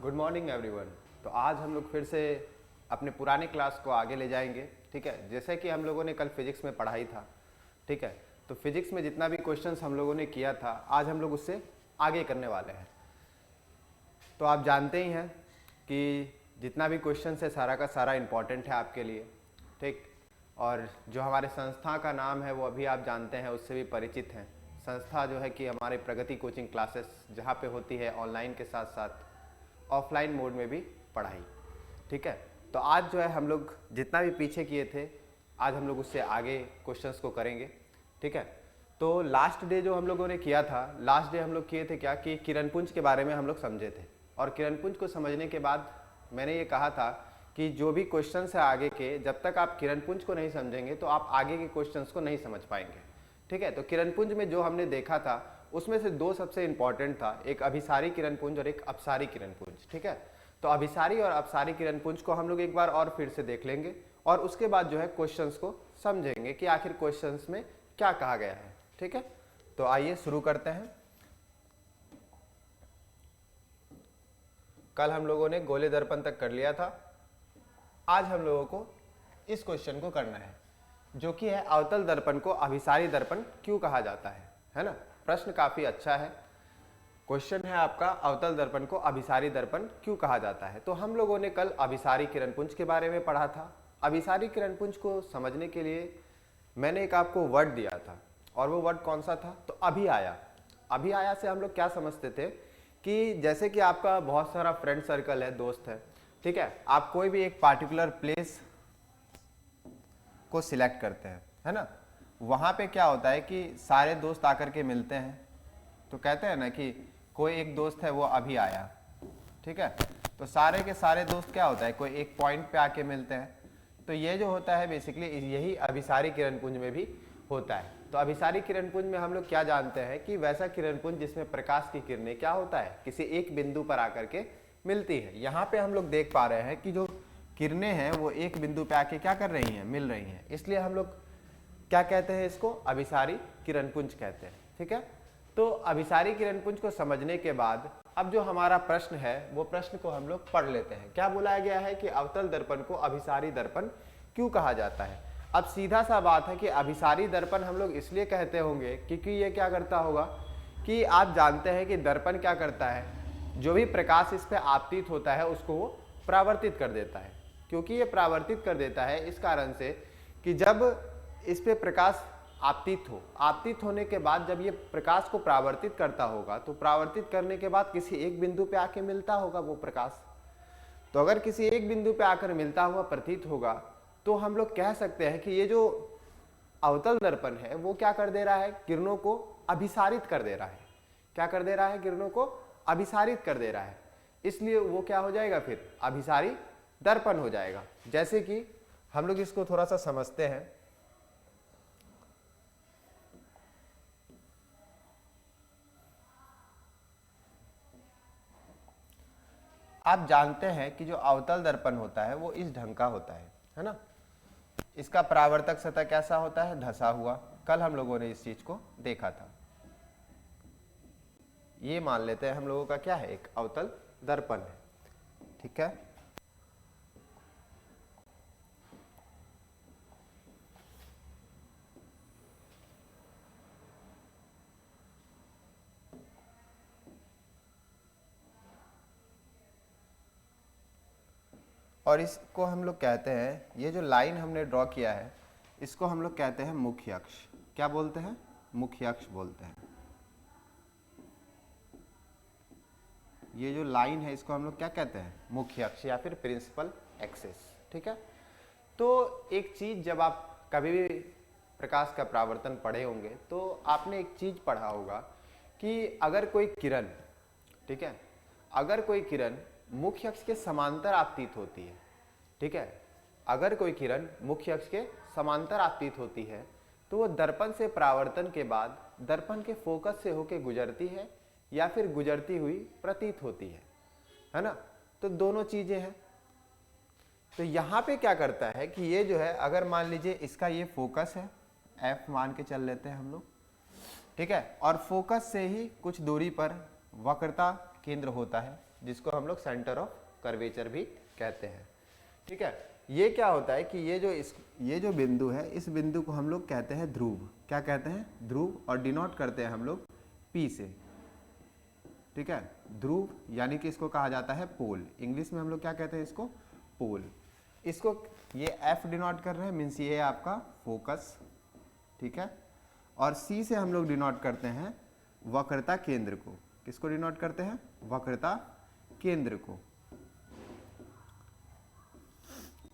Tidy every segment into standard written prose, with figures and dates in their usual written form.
Good morning everyone. तो आज हम लोग फिर से अपने पुराने क्लास को आगे ले जाएंगे। ठीक है, जैसे कि हम लोगों ने कल फिजिक्स में पढ़ाई था। ठीक है, तो फिजिक्स में जितना भी क्वेश्चंस हम लोगों ने किया था आज हम लोग उससे आगे करने वाले हैं। तो आप जानते ही हैं कि जितना भी क्वेश्चंस है सारा का सारा इम्पॉर्टेंट है आपके लिए। ठीक, और जो हमारे संस्था का नाम है वो अभी आप जानते हैं, उससे भी परिचित हैं। संस्था जो है कि हमारे प्रगति कोचिंग क्लासेस, जहाँ पे होती है ऑनलाइन के साथ साथ ऑफलाइन मोड में भी पढ़ाई। ठीक है, तो आज जो है हम लोग जितना भी पीछे किए थे आज हम लोग उससे आगे क्वेश्चंस को करेंगे। ठीक है, तो लास्ट डे जो हम लोगों ने किया था, लास्ट डे हम लोग किए थे क्या कि किरणपुंज के बारे में हम लोग समझे थे। और किरणपुंज को समझने के बाद मैंने ये कहा था कि जो भी क्वेश्चंस है आगे के, जब तक आप किरणपुंज को नहीं समझेंगे तो आप आगे के क्वेश्चंस को नहीं समझ पाएंगे। ठीक है, तो किरणपुंज में जो हमने देखा था उसमें से दो सबसे इंपॉर्टेंट था, एक अभिसारी किरणपुंज और एक अपसारी किरणपुंज। ठीक है, तो अभिसारी और अपसारी किरणपुंज को हम लोग एक बार और फिर से देख लेंगे और उसके बाद जो है क्वेश्चंस को समझेंगे कि आखिर क्वेश्चंस में क्या कहा गया है। ठीक है, तो आइए शुरू करते हैं। कल हम लोगों ने गोले दर्पण तक कर लिया था, आज हम लोगों को इस क्वेश्चन को करना है जो कि है अवतल दर्पण को अभिसारी दर्पण क्यों कहा जाता है ना। प्रश्न काफी अच्छा है, क्वेश्चन है आपका अवतल दर्पण को अभिसारी दर्पण क्यों कहा जाता है। तो हम लोगों ने कल अभिसारी किरणपुंज के बारे में पढ़ा था। अभिसारी किरणपुंज को समझने के लिए मैंने एक आपको वर्ड दिया था और वो वर्ड कौन सा था, तो अभी आया। अभी आया से हम लोग क्या समझते थे कि जैसे कि आपका बहुत सारा फ्रेंड सर्कल है, दोस्त है। ठीक है, आप कोई भी एक पार्टिकुलर प्लेस को सिलेक्ट करते हैं, है ना। वहां पे क्या होता है कि सारे दोस्त आकर के मिलते हैं, तो कहते हैं ना कि कोई एक दोस्त है वो अभी आया। ठीक है, तो सारे के सारे दोस्त क्या होता है, कोई एक पॉइंट पे आके मिलते हैं। तो ये जो होता है बेसिकली यही अभिसारी किरणपुंज में भी होता है। तो अभिसारी किरणपुंज में हम लोग क्या जानते हैं कि वैसा किरणपुंज जिसमें प्रकाश की किरणें क्या होता है, किसी एक बिंदु पर आकर के मिलती है। यहाँ पे हम लोग देख पा रहे हैं कि जो किरणें हैं वो एक बिंदु पे आके क्या कर रही हैं, मिल रही हैं। इसलिए हम लोग क्या कहते हैं, इसको अभिसारी किरणपुंज कहते हैं। ठीक है, तो अभिसारी किरणपुंज को समझने के बाद अब जो हमारा प्रश्न है वो प्रश्न को हम लोग पढ़ लेते हैं। क्या बोला गया है कि अवतल दर्पण को अभिसारी दर्पण क्यों कहा जाता है। अब सीधा सा बात है कि अभिसारी दर्पण हम लोग इसलिए कहते होंगे क्योंकि ये क्या करता होगा कि आप जानते हैं कि दर्पण क्या करता है, जो भी प्रकाश इस पे आपतित होता है उसको वो परावर्तित कर देता है। क्योंकि ये परावर्तित कर देता है इस कारण से कि जब इस पे प्रकाश आपतित होने के बाद जब ये प्रकाश को परावर्तित करता होगा तो परावर्तित करने के बाद किसी एक बिंदु पे आके मिलता होगा वो प्रकाश। तो अगर किसी एक बिंदु पे आकर मिलता हुआ प्रतीत होगा तो हम लोग कह सकते हैं कि ये जो अवतल दर्पण है वो क्या कर दे रहा है, किरणों को अभिसारित कर दे रहा है। क्या कर दे रहा है, किरणों को अभिसारित कर दे रहा है। इसलिए वो क्या हो जाएगा, फिर अभिसारी दर्पण हो जाएगा। जैसे कि हम लोग इसको थोड़ा सा समझते हैं। आप जानते हैं कि जो अवतल दर्पण होता है वो इस ढंग का होता है ना। इसका परावर्तक सतह कैसा होता है, धंसा हुआ। कल हम लोगों ने इस चीज को देखा था। ये मान लेते हैं हम लोगों का क्या है, एक अवतल दर्पण है। ठीक है, और इसको हम लोग कहते हैं, ये जो लाइन हमने ड्रॉ किया है इसको हम लोग कहते हैं मुख्य अक्ष। क्या बोलते हैं, मुख्य अक्ष बोलते हैं। ये जो लाइन है इसको हम लोग क्या कहते हैं, मुख्य अक्ष या फिर प्रिंसिपल एक्सिस। ठीक है, तो एक चीज जब आप कभी भी प्रकाश का परावर्तन पढ़े होंगे तो आपने एक चीज पढ़ा होगा कि अगर कोई किरण, ठीक है, अगर कोई किरण मुख्य अक्ष के समांतर आपतित होती है, ठीक है, अगर कोई किरण मुख्य अक्ष के समांतर आपतित होती है तो वो दर्पण से परावर्तन के बाद दर्पण के फोकस से होकर गुजरती है या फिर गुजरती हुई प्रतीत होती है ना। तो दोनों चीजें हैं। तो यहाँ पे क्या करता है कि ये जो है, अगर मान लीजिए इसका ये फोकस है, एफ मान के चल लेते हैं हम लोग, ठीक है, और फोकस से ही कुछ दूरी पर वक्रता केंद्र होता है। जिसको हम लोग सेंटर ऑफ कर्वेचर भी कहते हैं। ठीक है, ये क्या होता है कि ये जो बिंदु है, इस बिंदु को हम लोग कहते हैं ध्रुव। क्या कहते हैं? ध्रुव, और डिनोट करते हैं हम लोग P से। ठीक है, ध्रुव यानी कि इसको कहा जाता है पोल। इंग्लिश में हम लोग क्या कहते हैं इसको? पोल। इसको ये F डिनोट कर रहे हैं, मीन्स ये है आपका फोकस। ठीक है, और C से हम लोग डिनोट करते हैं वक्रता केंद्र को। किसको डिनोट करते हैं? वक्रता केंद्र को।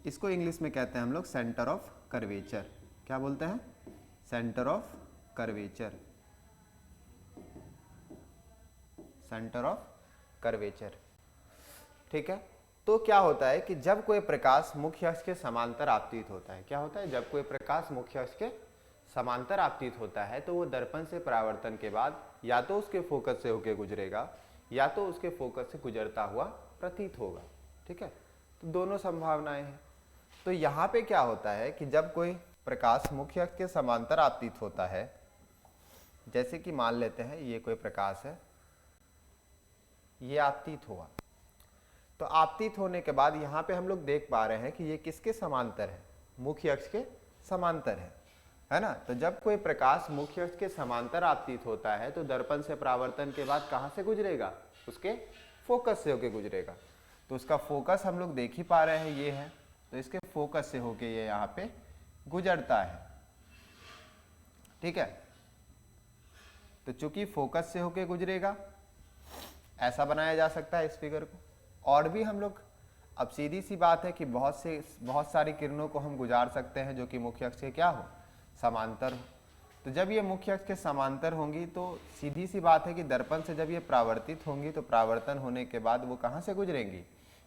इसको इंग्लिश में कहते हैं हम लोग सेंटर ऑफ कर्वेचर। क्या बोलते हैं? Centre of curvature. Centre of curvature. ठीक है, तो क्या होता है कि जब कोई प्रकाश मुख्य अक्ष के समांतर आपतित होता है, क्या होता है? जब कोई प्रकाश मुख्य अक्ष के समांतर आपतित होता है तो वो दर्पण से परावर्तन के बाद या तो उसके फोकस से होकर गुजरेगा या तो उसके फोकस से गुजरता हुआ प्रतीत होगा। ठीक है, तो दोनों संभावनाएं हैं। तो यहाँ पे क्या होता है कि जब कोई प्रकाश मुख्य अक्ष के समांतर आपतित होता है, जैसे कि मान लेते हैं ये कोई प्रकाश है, ये आपतित हुआ, तो आपतित होने के बाद यहाँ पे हम लोग देख पा रहे हैं कि ये किसके समांतर है? मुख्य अक्ष के समांतर है ना। तो जब कोई प्रकाश मुख्य अक्ष के समांतर आपतित होता है तो दर्पण से परावर्तन के बाद कहाँ से गुजरेगा? उसके फोकस से होके गुजरेगा। तो उसका फोकस हम लोग देख ही पा रहे हैं, ये है, तो इसके फोकस से होके ये यहाँ पे गुजरता है। ठीक है, तो चूंकि फोकस से होके गुजरेगा, ऐसा बनाया जा सकता है इस फिगर को। और भी हम लोग, अब सीधी सी बात है कि बहुत सारी किरणों को हम गुजार सकते हैं जो कि मुख्य अक्ष के क्या हो? समांतर हो। तो जब ये मुख्य अक्ष के समांतर होंगी तो सीधी सी बात है कि दर्पण से जब ये परावर्तित होंगी तो परावर्तन होने के बाद वो कहाँ से गुजरेंगी?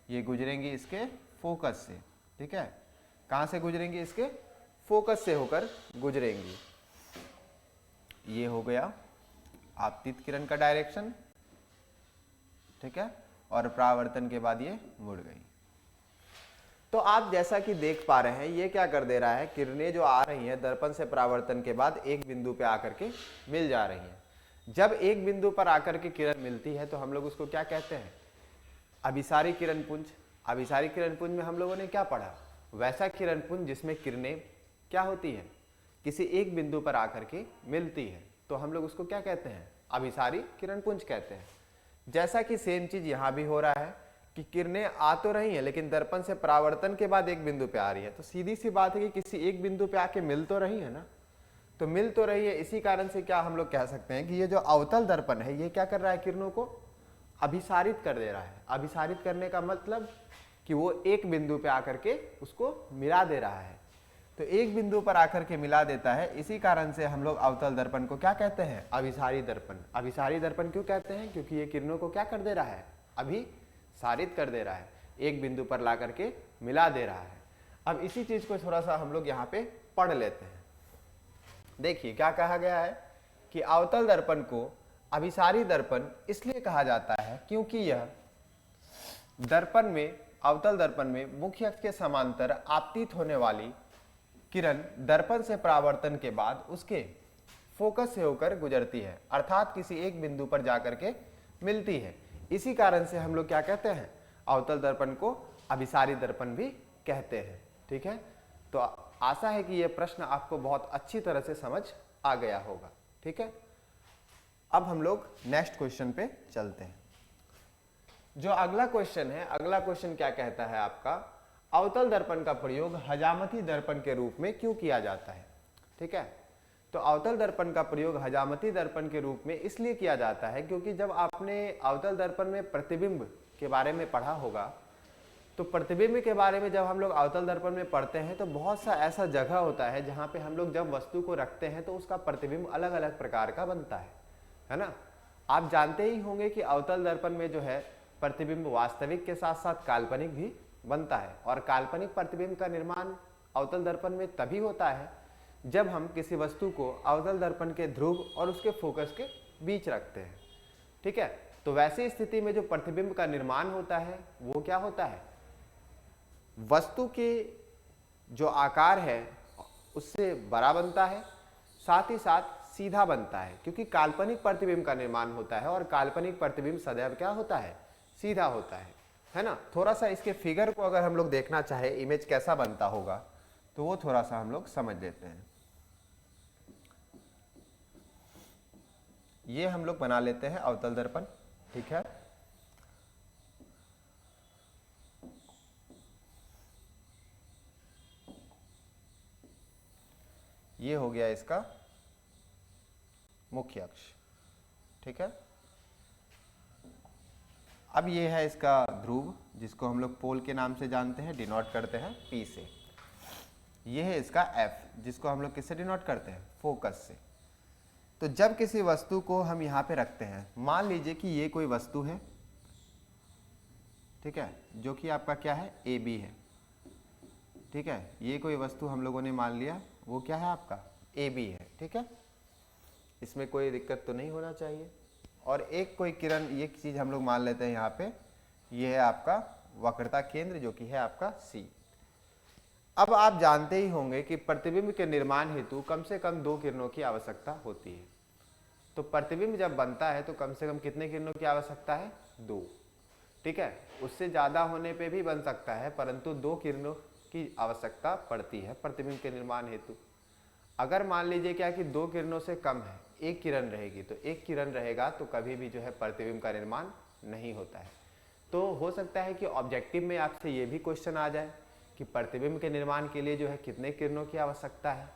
ये गुजरेंगी इसके फोकस से। ठीक है, कहाँ से गुजरेंगी? इसके फोकस से होकर गुजरेंगी। ये हो गया आपतित किरण का डायरेक्शन। ठीक है, और परावर्तन के बाद ये मुड़ गई। तो आप जैसा कि देख पा रहे हैं, ये क्या कर दे रहा है? किरणें जो आ रही हैं दर्पण से परावर्तन के बाद एक बिंदु पे आकर के मिल जा रही हैं। जब एक बिंदु पर आकर के किरण मिलती है तो हम लोग उसको क्या कहते हैं? अभिसारी किरण पुंज। अभिसारी किरण पुंज में हम लोगों ने क्या पढ़ा? वैसा किरण पुंज जिसमें किरणें क्या होती है? किसी एक बिंदु पर आकर के मिलती है, तो हम लोग उसको क्या कहते हैं? अभिसारी किरण पुंज कहते हैं। जैसा कि सेम चीज यहाँ भी हो रहा है कि किरणें आ तो रही हैं लेकिन दर्पण से परावर्तन के बाद एक बिंदु पे आ रही है, तो सीधी सी बात है कि किसी एक बिंदु पे आके मिल तो रही है ना। तो मिल तो रही है, इसी कारण से क्या हम लोग कह सकते हैं कि ये जो अवतल दर्पण है ये क्या कर रहा है? किरणों को अभिसारित कर दे रहा है। अभिसारित करने का मतलब कि वो एक बिंदु पे आकर के उसको मिला दे रहा है। तो एक बिंदु पर आकर के मिला देता है, इसी कारण से हम लोग अवतल दर्पण को क्या कहते हैं? अभिसारी दर्पण। अभिसारी दर्पण क्यों कहते हैं? क्योंकि ये किरणों को क्या कर दे रहा है? अभिसारित कर दे रहा है, एक बिंदु पर ला करके मिला दे रहा है। अब इसी चीज को थोड़ा सा हम लोग यहाँ पे पढ़ लेते हैं। देखिए क्या कहा गया है कि अवतल दर्पण को अभिसारी दर्पण इसलिए कहा जाता है क्योंकि यह दर्पण में, अवतल दर्पण में मुख्य अक्ष के समांतर आपतित होने वाली किरण दर्पण से परावर्तन के बाद उसके फोकस से होकर गुजरती है, अर्थात किसी एक बिंदु पर जाकर के मिलती है। इसी कारण से हम लोग क्या कहते हैं? अवतल दर्पण को अभिसारी दर्पण भी कहते हैं। ठीक है, तो आशा है कि यह प्रश्न आपको बहुत अच्छी तरह से समझ आ गया होगा। ठीक है, अब हम लोग नेक्स्ट क्वेश्चन पे चलते हैं। जो अगला क्वेश्चन है, अगला क्वेश्चन क्या कहता है आपका? अवतल दर्पण का प्रयोग हजामती दर्पण के रूप में क्यों किया जाता है? ठीक है, तो अवतल दर्पण का प्रयोग हजामती दर्पण के रूप में इसलिए किया जाता है क्योंकि जब आपने अवतल दर्पण में प्रतिबिंब के बारे में पढ़ा होगा, तो प्रतिबिंब के बारे में जब हम लोग अवतल दर्पण में पढ़ते हैं तो बहुत सा ऐसा जगह होता है जहाँ पे हम लोग जब वस्तु को रखते हैं तो उसका प्रतिबिंब अलग अलग प्रकार का बनता है ना। आप जानते ही होंगे कि अवतल दर्पण में जो है प्रतिबिंब वास्तविक के साथ साथ काल्पनिक भी बनता है, और काल्पनिक प्रतिबिंब का निर्माण अवतल दर्पण में तभी होता है जब हम किसी वस्तु को अवतल दर्पण के ध्रुव और उसके फोकस के बीच रखते हैं। ठीक है, तो वैसी स्थिति में जो प्रतिबिंब का निर्माण होता है वो क्या होता है? वस्तु के जो आकार है उससे बड़ा बनता है, साथ ही साथ सीधा बनता है, क्योंकि काल्पनिक प्रतिबिंब का निर्माण होता है और काल्पनिक प्रतिबिंब सदैव क्या होता है? सीधा होता है ना। थोड़ा सा इसके फिगर को अगर हम लोग देखना चाहे इमेज कैसा बनता होगा तो वो थोड़ा सा हम लोग समझ लेते हैं। ये हम लोग बना लेते हैं अवतल दर्पण, ठीक है। ये हो गया इसका मुख्य अक्ष, ठीक है। अब ये है इसका ध्रुव, जिसको हम लोग पोल के नाम से जानते हैं, डिनोट करते हैं P से। ये है इसका F, जिसको हम लोग किससे डिनोट करते हैं, फोकस से। तो जब किसी वस्तु को हम यहाँ पे रखते हैं, मान लीजिए कि ये कोई वस्तु है, ठीक है, जो कि आपका क्या है, AB है, ठीक है। ये कोई वस्तु हम लोगों ने मान लिया, वो क्या है आपका AB है, ठीक है। इसमें कोई दिक्कत तो नहीं होना चाहिए। और एक कोई किरण, ये चीज हम लोग मान लेते हैं यहाँ पे, ये है आपका वक्रता केंद्र, जो कि है आपका C। अब आप जानते ही होंगे कि प्रतिबिंब के निर्माण हेतु कम से कम 2 किरणों की आवश्यकता होती है। तो प्रतिबिंब जब बनता है तो कम से कम कितने किरणों की आवश्यकता है, 2, ठीक है। उससे ज्यादा होने पे भी बन सकता है, परंतु 2 किरणों की आवश्यकता पड़ती है प्रतिबिंब के निर्माण हेतु। अगर मान लीजिए क्या कि 2 किरणों से कम है, 1 किरण रहेगी, तो 1 किरण रहेगा तो कभी भी जो है प्रतिबिंब का निर्माण नहीं होता है। तो हो सकता है कि ऑब्जेक्टिव में आपसे ये भी क्वेश्चन आ जाए कि प्रतिबिंब के निर्माण के लिए जो है कितने किरणों की आवश्यकता है।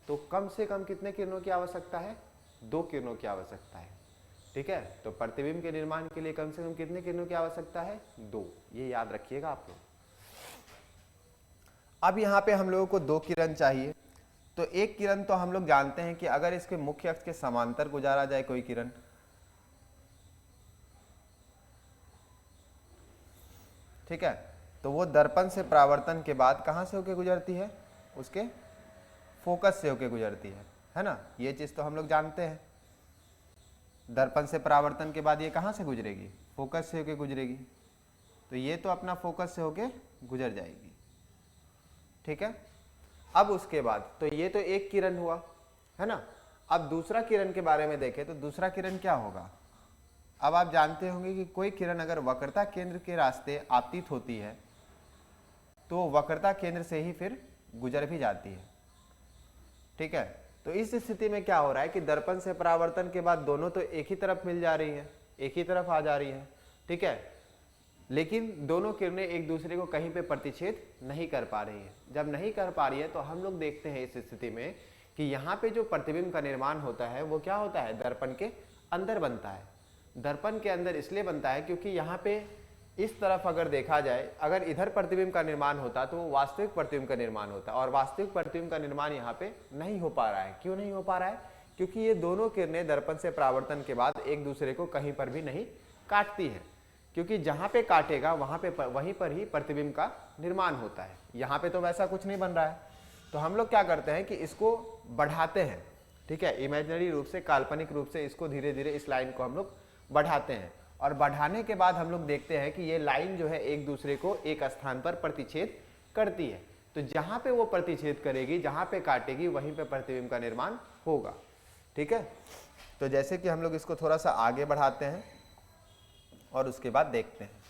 तो कम से कम कितने किरणों की आवश्यकता है, 2 किरणों की आवश्यकता है, ठीक है। तो प्रतिबिंब के निर्माण के लिए कम से कम कितने किरणों की आवश्यकता है, 2। ये याद रखिएगा आप लोग। अब यहाँ पे हम लोगों को 2 किरण चाहिए। तो 1 किरण तो हम लोग जानते हैं कि अगर इसके मुख्य अक्ष के समांतर गुजारा जाए कोई किरण, ठीक है, तो वो दर्पण से परावर्तन के बाद कहां से होके गुजरती है, उसके फोकस से होके गुजरती है ना। ये चीज तो हम लोग जानते हैं। दर्पण से परावर्तन के बाद ये कहां से गुजरेगी, फोकस से होके गुजरेगी। तो ये तो अपना फोकस से होके गुजर जाएगी, ठीक है। अब उसके बाद तो ये तो 1 किरण हुआ, है ना। अब दूसरा किरण के बारे में देखें तो दूसरा किरण क्या होगा। अब आप जानते होंगे कि कोई किरण अगर वक्रता केंद्र के रास्ते आपतित होती है तो वक्रता केंद्र से ही फिर गुजर भी जाती है, ठीक है। तो इस स्थिति में क्या हो रहा है कि दर्पण से परावर्तन के बाद दोनों तो एक ही तरफ मिल जा रही है, एक ही तरफ आ जा रही है, ठीक है। लेकिन दोनों किरणें एक दूसरे को कहीं पे प्रतिच्छेद नहीं कर पा रही है। जब नहीं कर पा रही है तो हम लोग देखते हैं इस स्थिति में कि यहाँ पे जो प्रतिबिंब का निर्माण होता है वो क्या होता है, दर्पण के अंदर बनता है। दर्पण के अंदर इसलिए बनता है क्योंकि यहाँ पे इस तरफ अगर देखा जाए, अगर इधर प्रतिबिंब का निर्माण होता तो वो वास्तविक प्रतिबिंब का निर्माण होता, और वास्तविक प्रतिबिंब का निर्माण यहाँ पे नहीं हो पा रहा है। क्यों नहीं हो पा रहा है, क्योंकि ये दोनों किरणें दर्पण से परावर्तन के बाद एक दूसरे को कहीं पर भी नहीं काटती है, क्योंकि जहां पे काटेगा वहीं पर ही प्रतिबिंब का निर्माण होता है। यहाँ पे तो वैसा कुछ नहीं बन रहा है। तो हम लोग क्या करते हैं कि इसको बढ़ाते हैं, ठीक है, इमेजिनरी रूप से, काल्पनिक रूप से इसको धीरे धीरे इस लाइन को हम लोग बढ़ाते हैं, और बढ़ाने के बाद हम लोग देखते हैं कि ये लाइन जो है एक दूसरे को एक स्थान पर प्रतिच्छेद करती है। तो जहां पे वो प्रतिच्छेद करेगी, जहां पे काटेगी, वहीं पे प्रतिबिंब का निर्माण होगा, ठीक है। तो जैसे कि हम लोग इसको थोड़ा सा आगे बढ़ाते हैं और उसके बाद देखते हैं।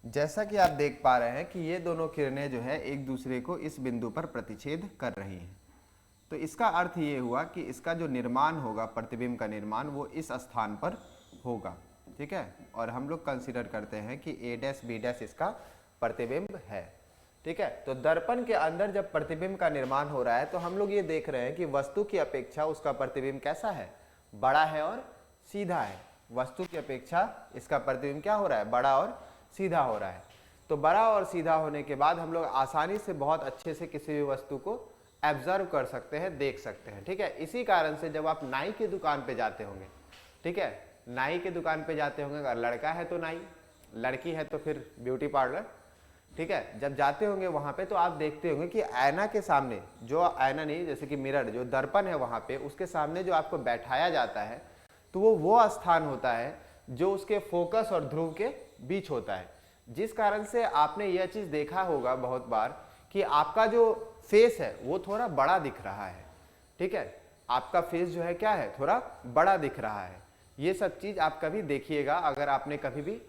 जैसा कि आप देख पा रहे हैं कि ये दोनों किरणें जो है एक दूसरे को इस बिंदु पर प्रतिच्छेद कर रही हैं। तो इसका अर्थ ये हुआ कि इसका जो निर्माण होगा, प्रतिबिंब का निर्माण, वो इस स्थान पर होगा, ठीक है। और हम लोग कंसीडर करते हैं कि A' B' इसका प्रतिबिंब है, ठीक है। तो दर्पण के अंदर जब प्रतिबिंब का निर्माण हो रहा है तो हम लोग ये देख रहे हैं कि वस्तु की अपेक्षा उसका प्रतिबिंब कैसा है, बड़ा है और सीधा है। वस्तु की अपेक्षा इसका प्रतिबिंब क्या हो रहा है, बड़ा और सीधा हो रहा है। तो बड़ा और सीधा होने के बाद हम लोग आसानी से बहुत अच्छे से किसी भी वस्तु को ऑब्जर्व कर सकते हैं, देख सकते हैं, ठीक है। इसी कारण से जब आप नाई की दुकान पे जाते होंगे, ठीक है, नाई के दुकान पे जाते होंगे, अगर लड़का है तो नाई, लड़की है तो फिर ब्यूटी पार्लर, ठीक है। जब जाते होंगे वहां पे तो आप देखते होंगे कि आईना के सामने, जो आईना नहीं जैसे कि मिरर, जो दर्पण है वहां पे, उसके सामने जो आपको बैठाया जाता है तो वो स्थान होता है जो उसके फोकस और ध्रुव के बीच होता है। जिस कारण से आपने यह चीज देखा होगा बहुत बार कि आपका जो फेस है वो थोड़ा बड़ा दिख रहा है, ठीक है। आपका फेस जो है क्या है, थोड़ा बड़ा दिख रहा है। ये सब चीज आप कभी देखिएगा, अगर आपने कभी भी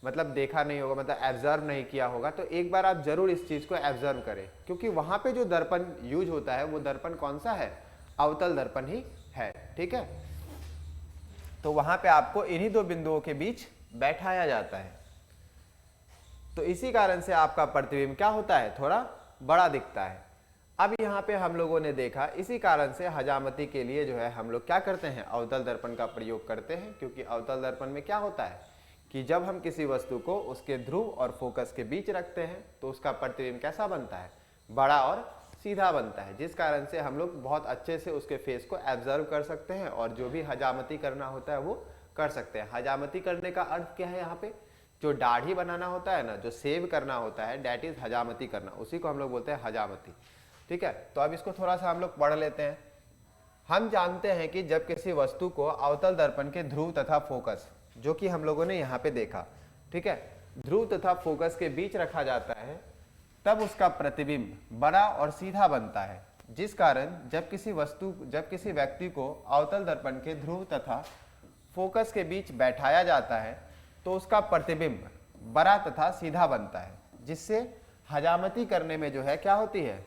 मतलब देखा नहीं होगा, मतलब एब्जर्व नहीं किया होगा, तो एक बार आप जरूर इस चीज को एब्जर्व करें, क्योंकि वहां पे जो दर्पण यूज होता है वो दर्पण कौन सा है, अवतल दर्पण ही है, ठीक है। तो वहां पे आपको इन्हीं दो बिंदुओं के बीच बैठाया जाता है, तो इसी कारण से आपका प्रतिबिंब क्या होता है, थोड़ा बड़ा दिखता है। अब यहाँ पे हम लोगों ने देखा, इसी कारण से हजामती के लिए जो है हम लोग क्या करते हैं, अवतल दर्पण का प्रयोग करते हैं, क्योंकि अवतल दर्पण में क्या होता है कि जब हम किसी वस्तु को उसके ध्रुव और फोकस के बीच रखते हैं तो उसका प्रतिबिंब कैसा बनता है, बड़ा और सीधा बनता है, जिस कारण से हम लोग बहुत अच्छे से उसके फेस को एब्जर्व कर सकते हैं और जो भी हजामती करना होता है वो कर सकते हैं। हजामती करने का अर्थ क्या है, यहाँ पे जो दाढ़ी बनाना होता है ना, जो सेव करना होता है, डेट इज हजामती करना, उसी को हम लोग बोलते हैं हजामती, ठीक है। तो अब इसको थोड़ा सा हम लोग पढ़ लेते हैं। हम जानते हैं कि जब किसी वस्तु को अवतल दर्पण के ध्रुव तथा फोकस, जो कि हम लोगों ने यहाँ पे देखा, ठीक है, ध्रुव तथा फोकस के बीच रखा जाता है, तब उसका प्रतिबिंब बड़ा और सीधा बनता है, जिस कारण जब किसी व्यक्ति को अवतल दर्पण के ध्रुव तथा फोकस के बीच बैठाया जाता है तो उसका प्रतिबिंब बड़ा तथा सीधा बनता है, जिससे हजामती करने में जो है क्या होती है,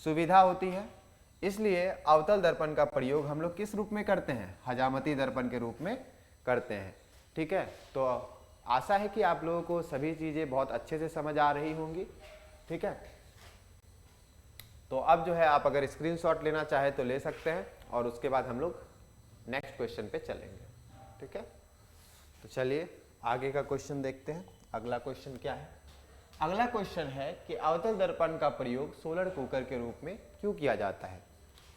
सुविधा होती है। इसलिए अवतल दर्पण का प्रयोग हम लोग किस रूप में करते हैं, हजामती दर्पण के रूप में करते हैं, ठीक है। तो आशा है कि आप लोगों को सभी चीजें बहुत अच्छे से समझ आ रही होंगी, ठीक है। तो अब जो है आप अगर स्क्रीनशॉट लेना चाहे तो ले सकते हैं और उसके बाद हम लोग नेक्स्ट क्वेश्चन पे चलेंगे, ठीक है। तो चलिए आगे का क्वेश्चन देखते हैं। अगला क्वेश्चन क्या है, अगला क्वेश्चन है कि अवतल दर्पण का प्रयोग सोलर कुकर के रूप में क्यों किया जाता है।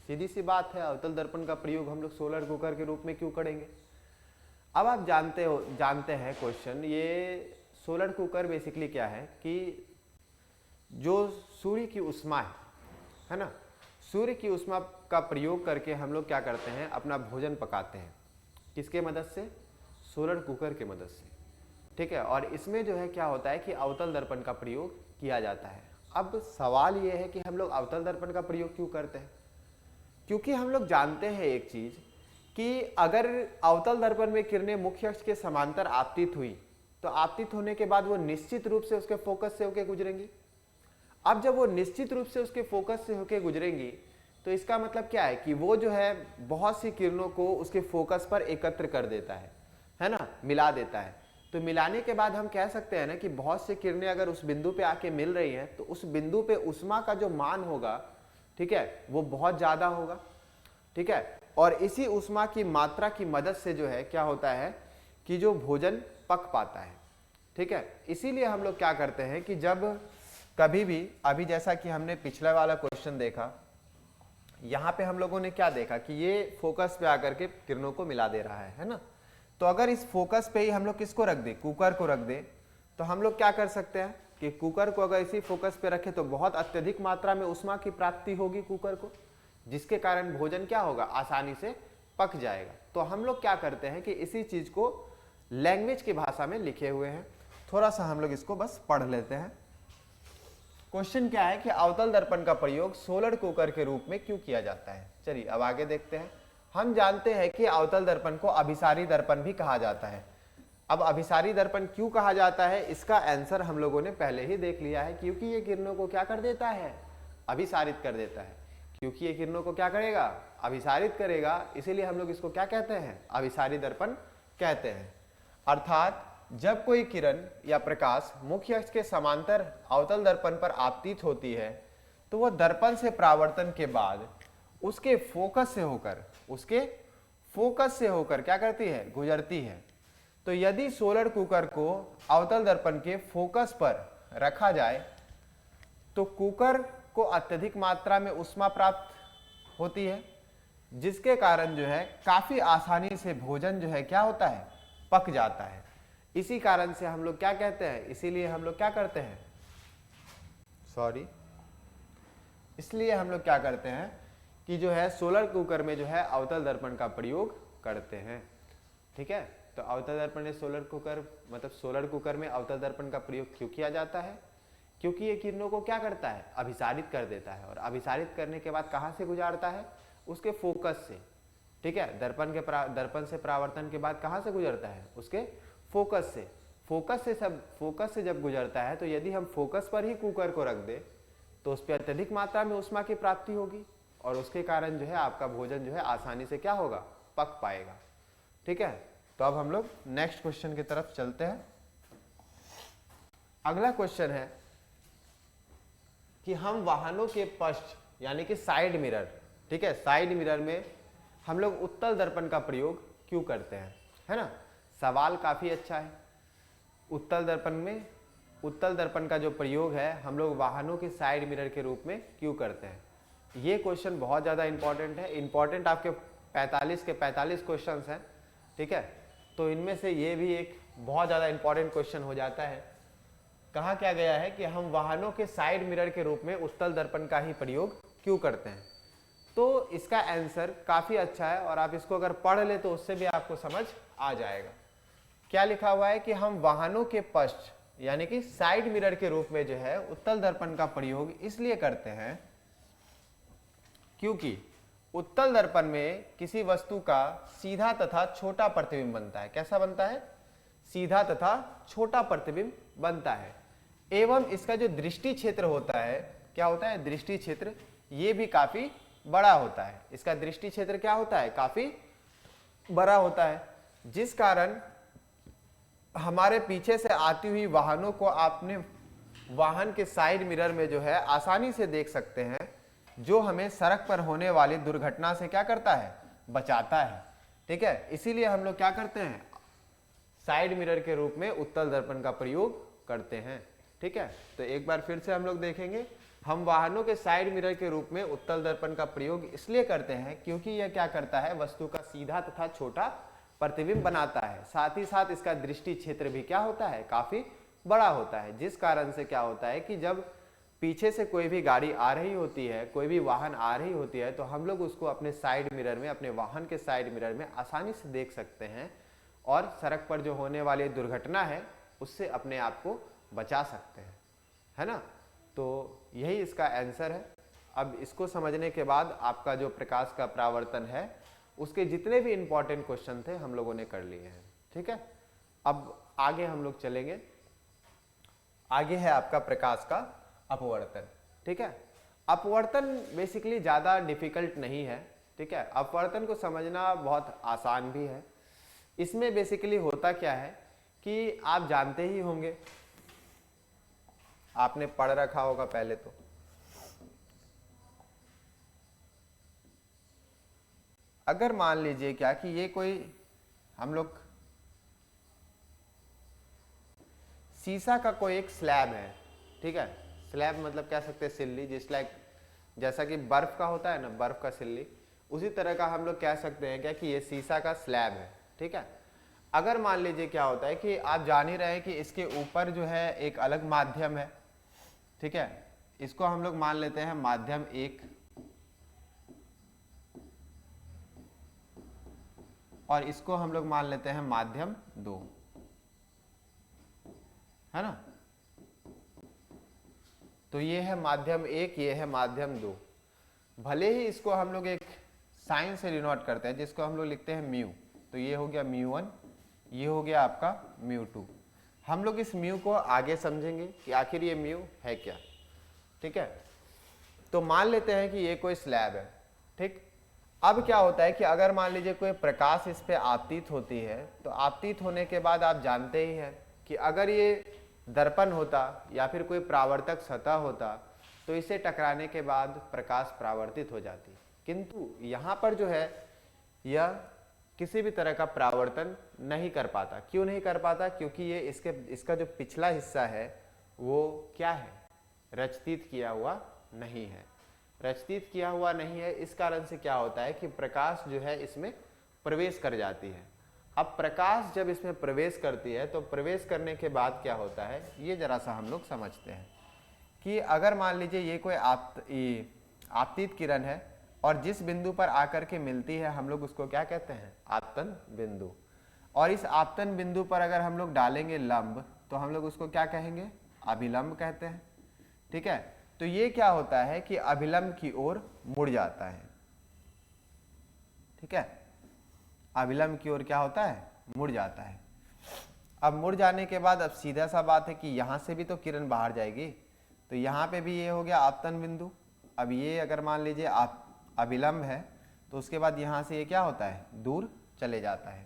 सीधी सी बात है, अवतल दर्पण का प्रयोग हम लोग सोलर कुकर के रूप में क्यों करेंगे। अब आप जानते हैं क्वेश्चन, ये सोलर कुकर बेसिकली क्या है कि जो सूर्य की उष्मा है ना, सूर्य की उष्मा का प्रयोग करके हम लोग क्या करते हैं, अपना भोजन पकाते हैं, किसके मदद से, सोलर कुकर के मदद से, ठीक है। और इसमें जो है क्या होता है कि अवतल दर्पण का प्रयोग किया जाता है। अब सवाल ये है कि हम लोग अवतल दर्पण का प्रयोग क्यों करते हैं, क्योंकि हम लोग जानते हैं एक चीज कि अगर अवतल दर्पण में किरणें मुख्य अक्ष के समांतर आपतित हुई तो आपतित होने के बाद वो निश्चित रूप से उसके फोकस से होकर गुजरेंगी। अब जब वो निश्चित रूप से उसके फोकस से होकर गुजरेंगी तो इसका मतलब क्या है कि वो जो है बहुत सी किरणों को उसके फोकस पर एकत्र कर देता है ना, मिला देता है। तो मिलाने के बाद हम कह सकते हैं ना कि बहुत सी किरणें अगर उस बिंदु पे आके मिल रही हैं तो उस बिंदु पे उष्मा का जो मान होगा, ठीक है, वो बहुत ज्यादा होगा, ठीक है। और इसी उष्मा की मात्रा की मदद से जो है क्या होता है कि जो भोजन पक पाता है, ठीक है। इसीलिए हम लोग क्या करते हैं कि जब कभी भी, अभी जैसा कि हमने पिछला वाला क्वेश्चन देखा, यहाँ पे हम लोगों ने क्या देखा कि ये फोकस पे आकर के किरणों को मिला दे रहा है ना। तो अगर इस फोकस पे ही हम लोग किसको रख दे, कुकर को रख दे, तो हम लोग क्या कर सकते हैं कि कुकर को अगर इसी फोकस पे रखे तो बहुत अत्यधिक मात्रा में उष्मा की प्राप्ति होगी कुकर को, जिसके कारण भोजन क्या होगा, आसानी से पक जाएगा। तो हम लोग क्या करते हैं कि इसी चीज को लैंग्वेज की भाषा में लिखे हुए हैं, थोड़ा सा हम लोग इसको बस पढ़ लेते हैं। क्वेश्चन क्या है कि अवतल दर्पण का प्रयोग सोलर कुकर के रूप में क्यों किया जाता है। चलिए अब आगे देखते हैं। हम जानते हैं कि अवतल दर्पण को अभिसारी दर्पण भी कहा जाता है। अब अभिसारी दर्पण क्यों कहा जाता है, इसका आंसर हम लोगों ने पहले ही देख लिया है, क्योंकि ये किरणों को क्या कर देता है, अभिसारित कर देता है। क्योंकि ये किरणों को क्या करेगा, अभिसारित करेगा, इसीलिए हम लोग इसको क्या कहते हैं, अभिसारी दर्पण कहते हैं। अर्थात जब कोई किरण या प्रकाश मुख्य अक्ष के समांतर अवतल दर्पण पर आपतित होती है तो वह दर्पण से परावर्तन के बाद उसके फोकस से होकर क्या करती है, गुजरती है। तो यदि सोलर कुकर को अवतल दर्पण के फोकस पर रखा जाए तो कुकर को अत्यधिक मात्रा में उष्मा प्राप्त होती है, जिसके कारण जो है काफी आसानी से भोजन जो है क्या होता है, पक जाता है। इसी कारण से हम लोग क्या कहते हैं, इसीलिए हम लोग क्या करते हैं, इसलिए हम लोग क्या करते हैं कि जो है सोलर कुकर में जो है अवतल दर्पण का प्रयोग करते हैं। ठीक है, तो अवतल दर्पण में सोलर कुकर मतलब सोलर कुकर में अवतल दर्पण का प्रयोग क्यों किया जाता है, क्योंकि ये किरणों को क्या करता है, अभिसारित कर देता है, और अभिसारित करने के बाद कहाँ से गुजारता है, उसके फोकस से। ठीक है, दर्पण से परावर्तन के बाद कहाँ से गुजरता है, उसके फोकस से। फोकस से जब गुजरता है तो यदि हम फोकस पर ही कुकर को रख दे तो उस पर अत्यधिक मात्रा में ऊष्मा की प्राप्ति होगी, और उसके कारण जो है आपका भोजन जो है आसानी से क्या होगा, पक पाएगा। ठीक है, तो अब हम लोग नेक्स्ट क्वेश्चन की तरफ चलते हैं। अगला क्वेश्चन है कि हम वाहनों के पश्च यानी कि साइड मिरर, ठीक है, साइड मिरर में हम लोग उत्तल दर्पण का प्रयोग क्यों करते हैं, है ना। सवाल काफी अच्छा है। उत्तल दर्पण का जो प्रयोग है हम लोग वाहनों के साइड मिरर के रूप में क्यों करते हैं, ये क्वेश्चन बहुत ज़्यादा इंपॉर्टेंट है। इंपॉर्टेंट आपके 45 के 45 क्वेश्चन हैं। ठीक है, तो इनमें से ये भी एक बहुत ज़्यादा इंपॉर्टेंट क्वेश्चन हो जाता है। कहा क्या गया है कि हम वाहनों के साइड मिरर के रूप में उत्तल दर्पण का ही प्रयोग क्यों करते हैं। तो इसका आंसर काफ़ी अच्छा है, और आप इसको अगर पढ़ ले तो उससे भी आपको समझ आ जाएगा। क्या लिखा हुआ है कि हम वाहनों के पश्च यानी कि साइड मिरर के रूप में जो है उत्तल दर्पण का प्रयोग इसलिए करते हैं क्योंकि उत्तल दर्पण में किसी वस्तु का सीधा तथा छोटा प्रतिबिंब बनता है। कैसा बनता है, सीधा तथा छोटा प्रतिबिंब बनता है, एवं इसका जो दृष्टि क्षेत्र होता है, क्या होता है, दृष्टि क्षेत्र, ये भी काफी बड़ा होता है। इसका दृष्टि क्षेत्र क्या होता है, काफी बड़ा होता है, जिस कारण हमारे पीछे से आती हुई वाहनों को आपने वाहन के साइड मिरर में जो है आसानी से देख सकते हैं, जो हमें सड़क पर होने वाली दुर्घटना से क्या करता है, बचाता है। ठीक है, इसीलिए हम लोग क्या करते हैं, साइड मिरर के रूप में उत्तल दर्पण का प्रयोग करते हैं। ठीक है, तो एक बार फिर से हम लोग देखेंगे, हम वाहनों के साइड मिरर के रूप में उत्तल दर्पण का प्रयोग इसलिए करते हैं क्योंकि यह क्या करता है, वस्तु का सीधा तथा छोटा प्रतिबिंब बनाता है, साथ ही साथ इसका दृष्टि क्षेत्र भी क्या होता है, काफी बड़ा होता है, जिस कारण से क्या होता है कि जब पीछे से कोई भी गाड़ी आ रही होती है, कोई भी वाहन आ रही होती है, तो हम लोग उसको अपने साइड मिरर में, अपने वाहन के साइड मिरर में आसानी से देख सकते हैं, और सड़क पर जो होने वाली दुर्घटना है उससे अपने आप को बचा सकते हैं, है ना। तो यही इसका आंसर है। अब इसको समझने के बाद आपका जो प्रकाश का परावर्तन है उसके जितने भी इंपॉर्टेंट क्वेश्चन थे हम लोगों ने कर लिए हैं। ठीक है, अब आगे हम लोग चलेंगे। आगे है आपका प्रकाश का अपवर्तन। ठीक है, अपवर्तन बेसिकली ज़्यादा डिफिकल्ट नहीं है। ठीक है, अपवर्तन को समझना बहुत आसान भी है। इसमें बेसिकली होता क्या है कि आप जानते ही होंगे, आपने पढ़ रखा होगा पहले तो, अगर मान लीजिए क्या कि ये कोई हम लोग शीशा का कोई एक स्लैब है। ठीक है, स्लैब मतलब कह सकते हैं सिल्ली, जिस लाइक जैसा कि बर्फ का होता है ना, बर्फ का सिल्ली, उसी तरह का हम लोग कह सकते हैं क्या कि ये शीशा का स्लैब है। ठीक है, अगर मान लीजिए क्या होता है कि आप जान ही रहे हैं कि इसके ऊपर जो है एक अलग माध्यम है। ठीक है, इसको हम लोग मान लेते हैं माध्यम 1, और इसको हम लोग मान लेते हैं माध्यम 2, है ना। तो ये है माध्यम 1, ये है माध्यम 2। भले ही इसको हम लोग एक साइन से डिनोट करते हैं जिसको हम लोग लिखते हैं म्यू, तो ये हो गया म्यू1, ये हो गया आपका म्यू2। हम लोग इस म्यू को आगे समझेंगे कि आखिर ये म्यू है क्या। ठीक है, तो मान लेते हैं कि ये कोई स्लैब है। ठीक, अब क्या होता है कि अगर मान लीजिए कोई प्रकाश इस पे आपतित होती है, तो आपतित होने के बाद आप जानते ही हैं कि अगर ये दर्पण होता या फिर कोई परावर्तक सतह होता तो इसे टकराने के बाद प्रकाश परावर्तित हो जाती, किंतु यहाँ पर जो है यह किसी भी तरह का परावर्तन नहीं कर पाता। क्यों नहीं कर पाता, क्योंकि ये इसका जो पिछला हिस्सा है वो क्या है, रचित किया हुआ नहीं है। प्रस्थित किया हुआ नहीं है, इस कारण से क्या होता है कि प्रकाश जो है इसमें प्रवेश कर जाती है। अब प्रकाश जब इसमें प्रवेश करती है तो प्रवेश करने के बाद क्या होता है ये जरा सा हम लोग समझते हैं कि अगर मान लीजिए ये कोई आपतित किरण है और जिस बिंदु पर आकर के मिलती है हम लोग उसको क्या कहते हैं, आपतन बिंदु। और इस आपतन बिंदु पर अगर हम लोग डालेंगे लंब तो हम लोग उसको क्या कहेंगे, अभिलंब कहते हैं। ठीक है, तो ये क्या होता है कि अभिलंब की ओर मुड़ जाता है। ठीक है, अभिलंब की ओर क्या होता है, मुड़ जाता है। अब मुड़ जाने के बाद अब सीधा सा बात है कि यहां से भी तो किरण बाहर जाएगी, तो यहां पे भी ये हो गया आपतन बिंदु। अब ये अगर मान लीजिए आप अभिलंब है तो उसके बाद यहां से ये क्या होता है, दूर चले जाता है।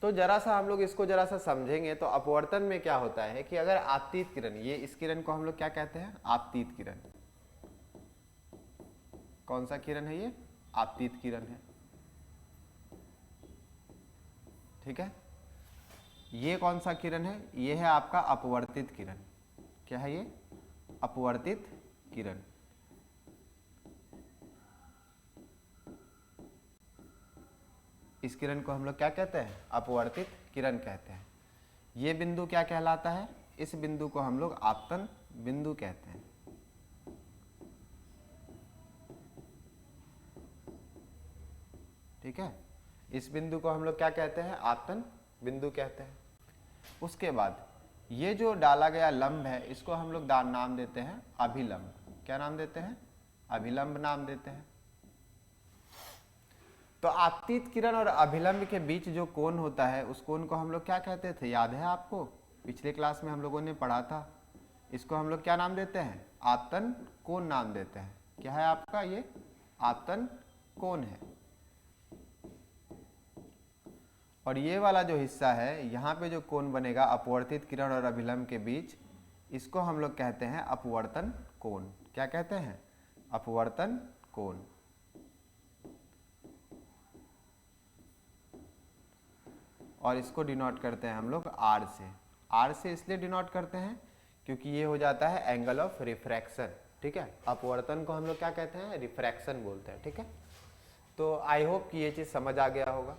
तो जरा सा हम लोग इसको जरा सा समझेंगे तो अपवर्तन में क्या होता है कि अगर आपतित किरण, ये इस किरण को हम लोग क्या कहते हैं, आपतित किरण। कौन सा किरण है ये, आपतित किरण है। ठीक है, ये कौन सा किरण है, ये है आपका अपवर्तित किरण। क्या है ये, अपवर्तित किरण। इस किरण को हम लोग क्या कहते हैं, अपवर्तित किरण कहते हैं। ये बिंदु क्या कहलाता है, इस बिंदु को हम लोग आपतन बिंदु कहते हैं। ठीक है, इस बिंदु को हम लोग क्या कहते हैं, आपतन बिंदु कहते हैं। उसके बाद ये जो डाला गया लंब है इसको हम लोग नाम देते हैं अभिलंब। क्या नाम देते हैं, अभिलंब नाम देते हैं। तो आपतित किरण और अभिलंब के बीच जो कोण होता है उस कोण को हम लोग क्या कहते थे, याद है आपको, पिछले क्लास में हम लोगों ने पढ़ा था। इसको हम लोग क्या नाम देते हैं, आपतन कोण नाम देते हैं। क्या है आपका, ये आपतन कोण है। और ये वाला जो हिस्सा है यहाँ पे जो कोण बनेगा अपवर्तित किरण और अभिलंब के बीच, इसको हम लोग कहते हैं अपवर्तन कोण। क्या कहते हैं, अपवर्तन कोण। और इसको डिनोट करते हैं हम लोग आर से। आर से इसलिए डिनोट करते हैं क्योंकि ये हो जाता है एंगल ऑफ रिफ्रैक्शन। ठीक है, अपवर्तन को हम लोग क्या कहते हैं, रिफ्रैक्शन बोलते हैं। ठीक है, तो आई होप कि ये चीज समझ आ गया होगा।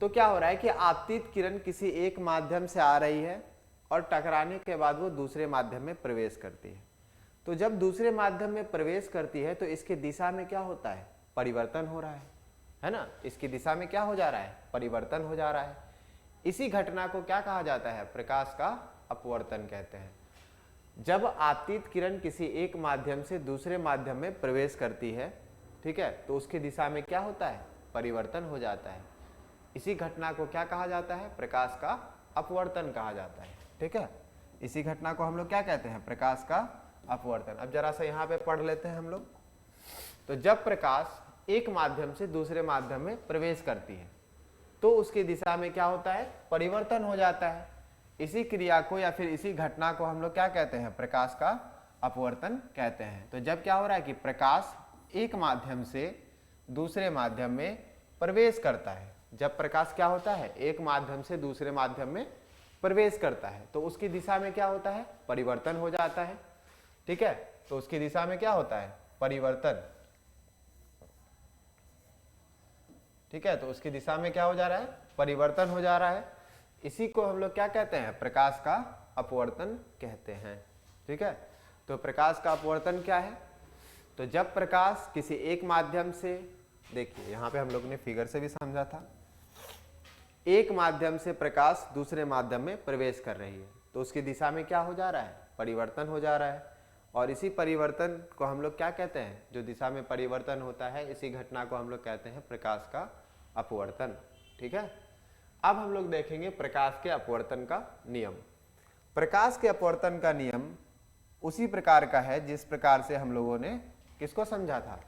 तो क्या हो रहा है कि आपतित किरण किसी एक माध्यम से आ रही है और टकराने के बाद वो दूसरे माध्यम में प्रवेश करती है। तो जब दूसरे माध्यम में प्रवेश करती है तो इसके दिशा में क्या होता है, परिवर्तन हो रहा है ना। इसकी दिशा में क्या हो जा रहा है, परिवर्तन हो जा रहा है। इसी घटना को क्या कहा जाता है, प्रकाश का अपवर्तन कहते हैं। जब आपतित किरण किसी एक माध्यम से दूसरे माध्यम में प्रवेश करती है, ठीक है, तो उसकी दिशा में क्या होता है, परिवर्तन हो जाता है। इसी घटना को क्या कहा जाता है, प्रकाश का अपवर्तन कहा जाता है। ठीक है, इसी घटना को हम लोग क्या कहते हैं, प्रकाश का अपवर्तन। अब जरा सा यहाँ पे पढ़ लेते हैं हम लोग। तो जब प्रकाश एक माध्यम से दूसरे माध्यम में प्रवेश करती है तो उसकी दिशा में क्या होता है, परिवर्तन हो जाता है। इसी क्रिया को या फिर इसी घटना को हम लोग क्या कहते हैं, प्रकाश का अपवर्तन कहते हैं। तो जब क्या हो रहा है कि प्रकाश एक माध्यम से दूसरे माध्यम में प्रवेश करता है, जब प्रकाश क्या होता है, एक माध्यम से दूसरे माध्यम में प्रवेश करता है तो उसकी दिशा में क्या होता है, परिवर्तन हो जाता है। ठीक है, तो उसकी दिशा में क्या होता है, परिवर्तन। ठीक है, तो उसकी दिशा में क्या हो जा रहा है, परिवर्तन हो जा रहा है। इसी को हम लोग क्या कहते हैं, प्रकाश का अपवर्तन कहते हैं। ठीक है, तो प्रकाश का अपवर्तन क्या है, तो जब प्रकाश किसी एक माध्यम से, देखिए यहाँ पे हम लोग ने फिगर से भी समझा था, एक माध्यम से प्रकाश दूसरे माध्यम में प्रवेश कर रही है तो उसकी दिशा में क्या हो जा रहा है, परिवर्तन हो जा रहा है। और इसी परिवर्तन को हम लोग क्या कहते हैं, जो दिशा में परिवर्तन होता है इसी घटना को हम लोग कहते हैं प्रकाश का अपवर्तन। ठीक है, अब हम लोग देखेंगे प्रकाश के अपवर्तन का नियम। प्रकाश के अपवर्तन का नियम उसी प्रकार का है जिस प्रकार से हम लोगों ने किसको समझा था,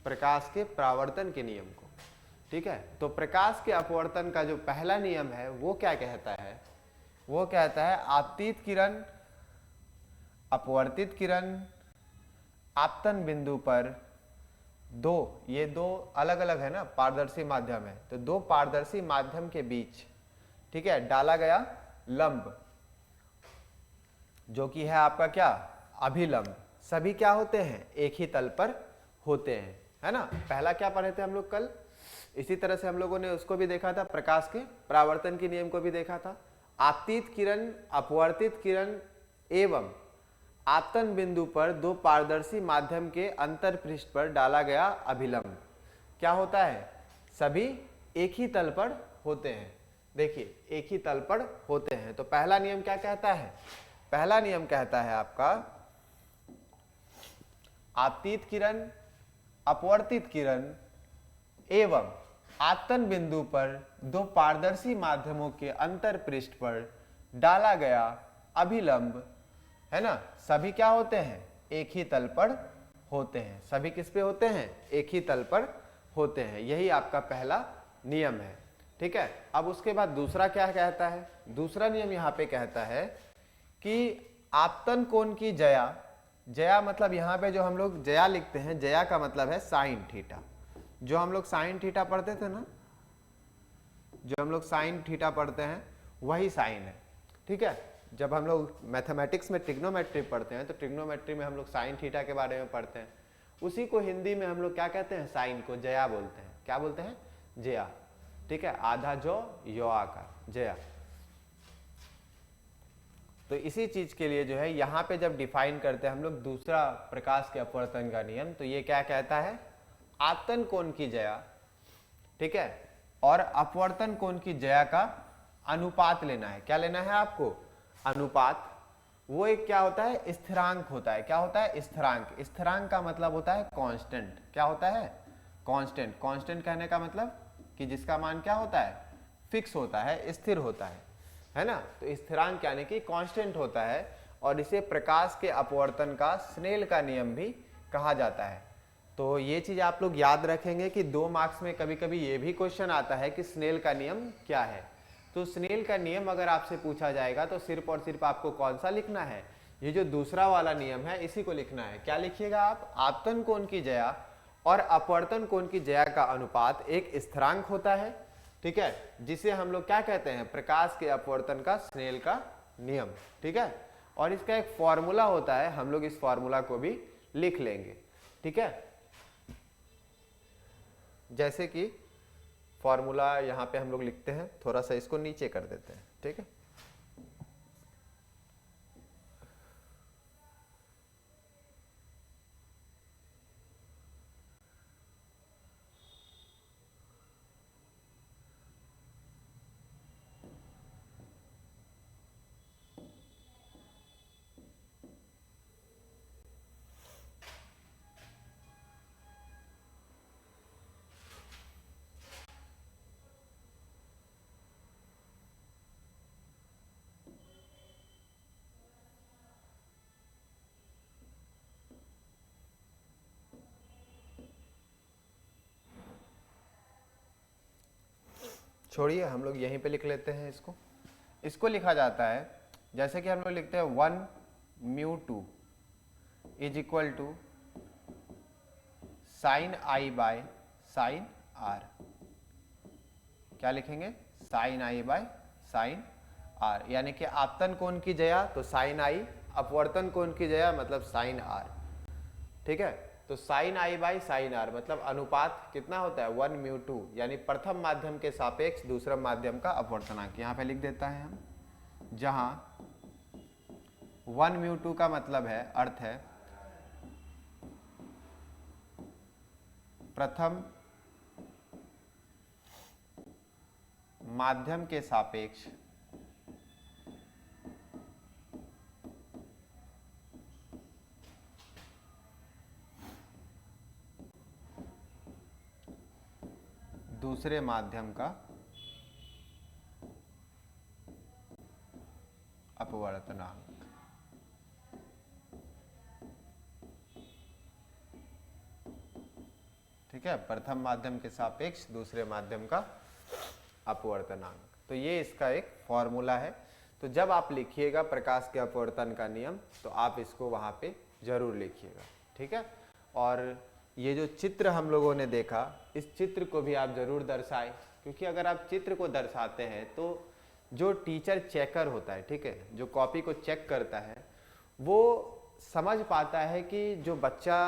प्रकाश के परावर्तन के नियम को। ठीक है, तो प्रकाश के अपवर्तन का जो पहला नियम है वो क्या कहता है, वो कहता है आपतित किरण अपवर्तित किरण आपतन बिंदु पर दो, ये दो अलग अलग है ना, पारदर्शी माध्यम है, तो दो पारदर्शी माध्यम के बीच, ठीक है, डाला गया लंब जो कि है आपका क्या, अभिलंब, सभी क्या होते हैं, एक ही तल पर होते हैं, है ना। पहला क्या पढ़े थे हम लोग कल, इसी तरह से हम लोगों ने उसको भी देखा था, प्रकाश के परावर्तन के नियम को भी देखा था। आपतित किरण, अपवर्तित किरण एवं आपतन बिंदु पर दो पारदर्शी माध्यम के अंतर पृष्ठ पर डाला गया अभिलंब क्या होता है, सभी एक ही तल पर होते हैं। देखिए एक ही तल पर होते हैं। तो पहला नियम क्या कहता है, पहला नियम कहता है आपका आपतित किरण, अपवर्तित किरण एवं आपतन बिंदु पर दो पारदर्शी माध्यमों के अंतर पृष्ठ पर डाला गया अभिलंब, है ना, सभी क्या होते हैं, एक ही तल पर होते हैं। सभी किस पे होते हैं, एक ही तल पर होते हैं। यही आपका पहला नियम है, ठीक है। अब उसके बाद दूसरा क्या कहता है, दूसरा नियम यहाँ पे कहता है कि आपतन कोण की ज्या, ज्या मतलब यहाँ पे जो हम लोग ज्या लिखते हैं, ज्या का मतलब है साइन थीटा। जो हम लोग साइन थीटा पढ़ते थे ना, जो हम लोग साइन थीटा पढ़ते हैं वही साइन है, ठीक है। जब हम लोग मैथमेटिक्स में ट्रिग्नोमेट्री पढ़ते हैं तो ट्रिग्नोमेट्री में हम लोग साइन थीटा के बारे में पढ़ते हैं। उसी को हिंदी में हम लोग क्या कहते हैं, साइन को ज्या बोलते हैं। क्या बोलते हैं, ज्या, ठीक है। आधा जो यो आकार, ज्या। तो इसी चीज के लिए जो है यहाँ पे जब डिफाइन करते हैं हम लोग दूसरा प्रकाश के अपवर्तन का नियम, तो ये क्या कहता है, आपतन कोण की ज्या, ठीक है, और अपवर्तन कोण की ज्या का अनुपात लेना है। क्या लेना है आपको, अनुपात। वो एक क्या होता है, स्थिरांक होता है। क्या होता है, स्थिरांक। स्थिरांक का मतलब होता है कांस्टेंट। क्या होता है, कांस्टेंट। कांस्टेंट कहने का मतलब कि जिसका मान क्या होता है, फिक्स होता है, स्थिर होता है ना। तो स्थिरांक यानी कि कांस्टेंट होता है, और इसे प्रकाश के अपवर्तन का स्नेल का नियम भी कहा जाता है। तो ये चीज आप लोग याद रखेंगे कि 2 मार्क्स में कभी कभी ये भी क्वेश्चन आता है कि स्नेल का नियम क्या है। तो स्नेल का नियम अगर आपसे पूछा जाएगा तो सिर्फ और सिर्फ आपको कौन सा लिखना है, ये जो दूसरा वाला नियम है इसी को लिखना है। क्या लिखिएगा आप, आपतन कोण की ज्या और अपवर्तन कोण की ज्या का अनुपात एक स्थिरांक होता है, ठीक है, जिसे हम लोग क्या कहते हैं, प्रकाश के अपवर्तन का स्नेल का नियम, ठीक है। और इसका एक फॉर्मूला होता है, हम लोग इस फॉर्मूला को भी लिख लेंगे, ठीक है। जैसे कि फॉर्मूला यहाँ पे हम लोग लिखते हैं, थोड़ा सा इसको नीचे कर देते हैं, ठीक है। छोड़िए, हम लोग यहीं पे लिख लेते हैं इसको। इसको लिखा जाता है जैसे कि हम लोग लिखते हैं 1μ2 is equal to sine i by sine r. क्या लिखेंगे, sine i by sine r, यानी कि आपतन कोण की ज्या तो साइन आई, अपवर्तन कोण की ज्या मतलब साइन आर, ठीक है। तो sine i by sine r मतलब अनुपात कितना होता है, 1μ2, यानी प्रथम माध्यम के सापेक्ष दूसरा माध्यम का अपवर्तनांक। यहाँ पे लिख देता है हम, जहां 1μ2 का मतलब है, अर्थ है प्रथम माध्यम के सापेक्ष दूसरे माध्यम का अपवर्तनांक। ठीक है, प्रथम माध्यम के सापेक्ष दूसरे माध्यम का अपवर्तनांक। तो ये इसका एक फॉर्मूला है। तो जब आप लिखिएगा प्रकाश के अपवर्तन का नियम तो आप इसको वहां पे जरूर लिखिएगा, ठीक है। और ये जो चित्र हम लोगों ने देखा, इस चित्र को भी आप जरूर दर्शाएं, क्योंकि अगर आप चित्र को दर्शाते हैं तो जो टीचर चेकर होता है, ठीक है, जो कॉपी को चेक करता है, वो समझ पाता है कि जो बच्चा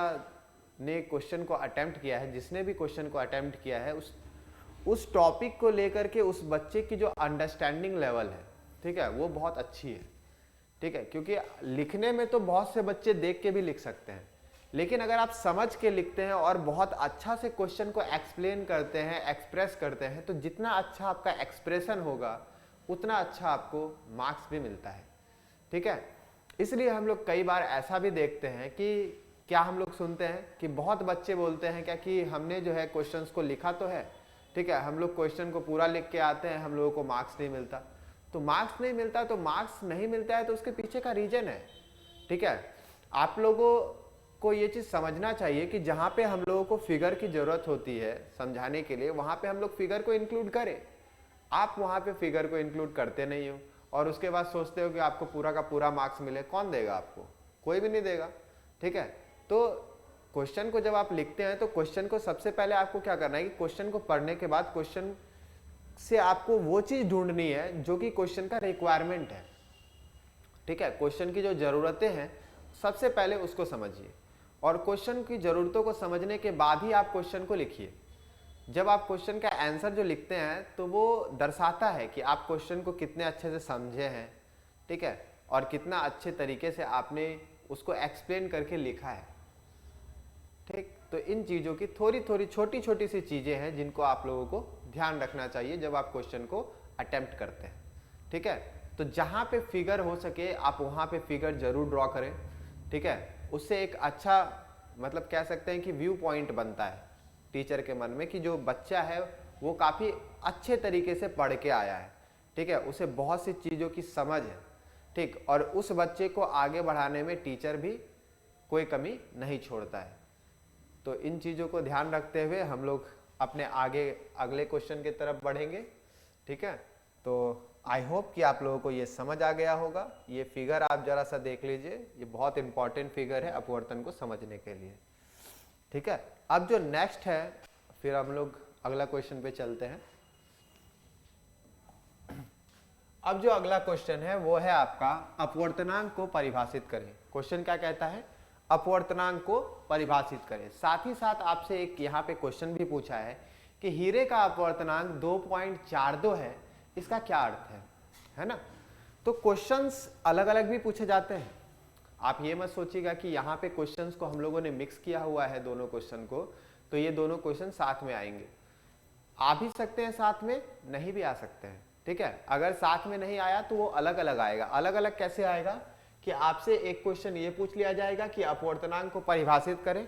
ने क्वेश्चन को अटेम्प्ट किया है, जिसने भी क्वेश्चन को अटेम्प्ट किया है, उस टॉपिक को लेकर के उस बच्चे की जो अंडरस्टैंडिंग लेवल है, ठीक है, वो बहुत अच्छी है, ठीक है। क्योंकि लिखने में तो बहुत से बच्चे देख के भी लिख सकते हैं, लेकिन अगर आप समझ के लिखते हैं और बहुत अच्छा से क्वेश्चन को एक्सप्लेन करते हैं, एक्सप्रेस करते हैं, तो जितना अच्छा आपका एक्सप्रेशन होगा उतना अच्छा आपको मार्क्स भी मिलता है, ठीक है। इसलिए हम लोग कई बार ऐसा भी देखते हैं कि क्या हम लोग सुनते हैं कि बहुत बच्चे बोलते हैं क्या कि हमने जो है क्वेश्चंस को लिखा तो है, ठीक है, हम लोग क्वेश्चन को पूरा लिख के आते हैं, हम लोगों को मार्क्स नहीं मिलता। तो मार्क्स नहीं मिलता, तो मार्क्स नहीं मिलता है तो उसके पीछे का रीजन है, ठीक है। आप लोगों को ये चीज़ समझना चाहिए कि जहाँ पे हम लोगों को फिगर की ज़रूरत होती है समझाने के लिए, वहाँ पे हम लोग फिगर को इंक्लूड करें। आप वहाँ पे फिगर को इंक्लूड करते नहीं हो और उसके बाद सोचते हो कि आपको पूरा का पूरा मार्क्स मिले। कौन देगा आपको? कोई भी नहीं देगा, ठीक है। तो क्वेश्चन को जब आप लिखते हैं तो क्वेश्चन को सबसे पहले आपको क्या करना है कि क्वेश्चन को पढ़ने के बाद क्वेश्चन से आपको वो चीज़ ढूंढनी है जो कि क्वेश्चन का रिक्वायरमेंट है, ठीक है। क्वेश्चन की जो ज़रूरतें हैं सबसे पहले उसको समझिए और क्वेश्चन की ज़रूरतों को समझने के बाद ही आप क्वेश्चन को लिखिए। जब आप क्वेश्चन का आंसर जो लिखते हैं तो वो दर्शाता है कि आप क्वेश्चन को कितने अच्छे से समझे हैं, ठीक है, और कितना अच्छे तरीके से आपने उसको एक्सप्लेन करके लिखा है, ठीक। तो इन चीज़ों की थोड़ी थोड़ी छोटी छोटी सी चीज़ें हैं जिनको आप लोगों को ध्यान रखना चाहिए जब आप क्वेश्चन को अटेम्प्ट करते हैं, ठीक है। तो जहाँ पे फिगर हो सके आप वहाँ पे फिगर जरूर ड्रॉ करें, ठीक है। उससे एक अच्छा मतलब कह सकते हैं कि व्यू पॉइंट बनता है टीचर के मन में कि जो बच्चा है वो काफ़ी अच्छे तरीके से पढ़ के आया है, ठीक है, उसे बहुत सी चीज़ों की समझ है, ठीक, और उस बच्चे को आगे बढ़ाने में टीचर भी कोई कमी नहीं छोड़ता है। तो इन चीज़ों को ध्यान रखते हुए हम लोग अपने आगे अगले क्वेश्चन की तरफ बढ़ेंगे, ठीक है। तो आई होप कि आप लोगों को ये समझ आ गया होगा। ये फिगर आप जरा सा देख लीजिए, ये बहुत इंपॉर्टेंट फिगर है अपवर्तन को समझने के लिए, ठीक है। अब जो नेक्स्ट है फिर हम लोग अगला क्वेश्चन पे चलते हैं। अब जो अगला क्वेश्चन है वो है आपका अपवर्तनांक को परिभाषित करें। क्वेश्चन क्या कहता है? अपवर्तनांक को परिभाषित करें। साथ ही साथ आपसे एक यहाँ पे क्वेश्चन भी पूछा है कि हीरे का अपवर्तनांक 2.42 है, इसका क्या अर्थ है ना। तो क्वेश्चंस अलग अलग भी पूछे जाते हैं। आप ये मत सोचिएगा कि यहाँ पे क्वेश्चंस को हम लोगों ने मिक्स किया हुआ है दोनों क्वेश्चन को, तो ये दोनों क्वेश्चन साथ में आएंगे। आ भी सकते हैं साथ में, नहीं भी आ सकते हैं, ठीक है। अगर साथ में नहीं आया तो वो अलग अलग आएगा। अलग अलग कैसे आएगा कि आपसे एक क्वेश्चन ये पूछ लिया जाएगा कि अपवर्तनांक को परिभाषित करें,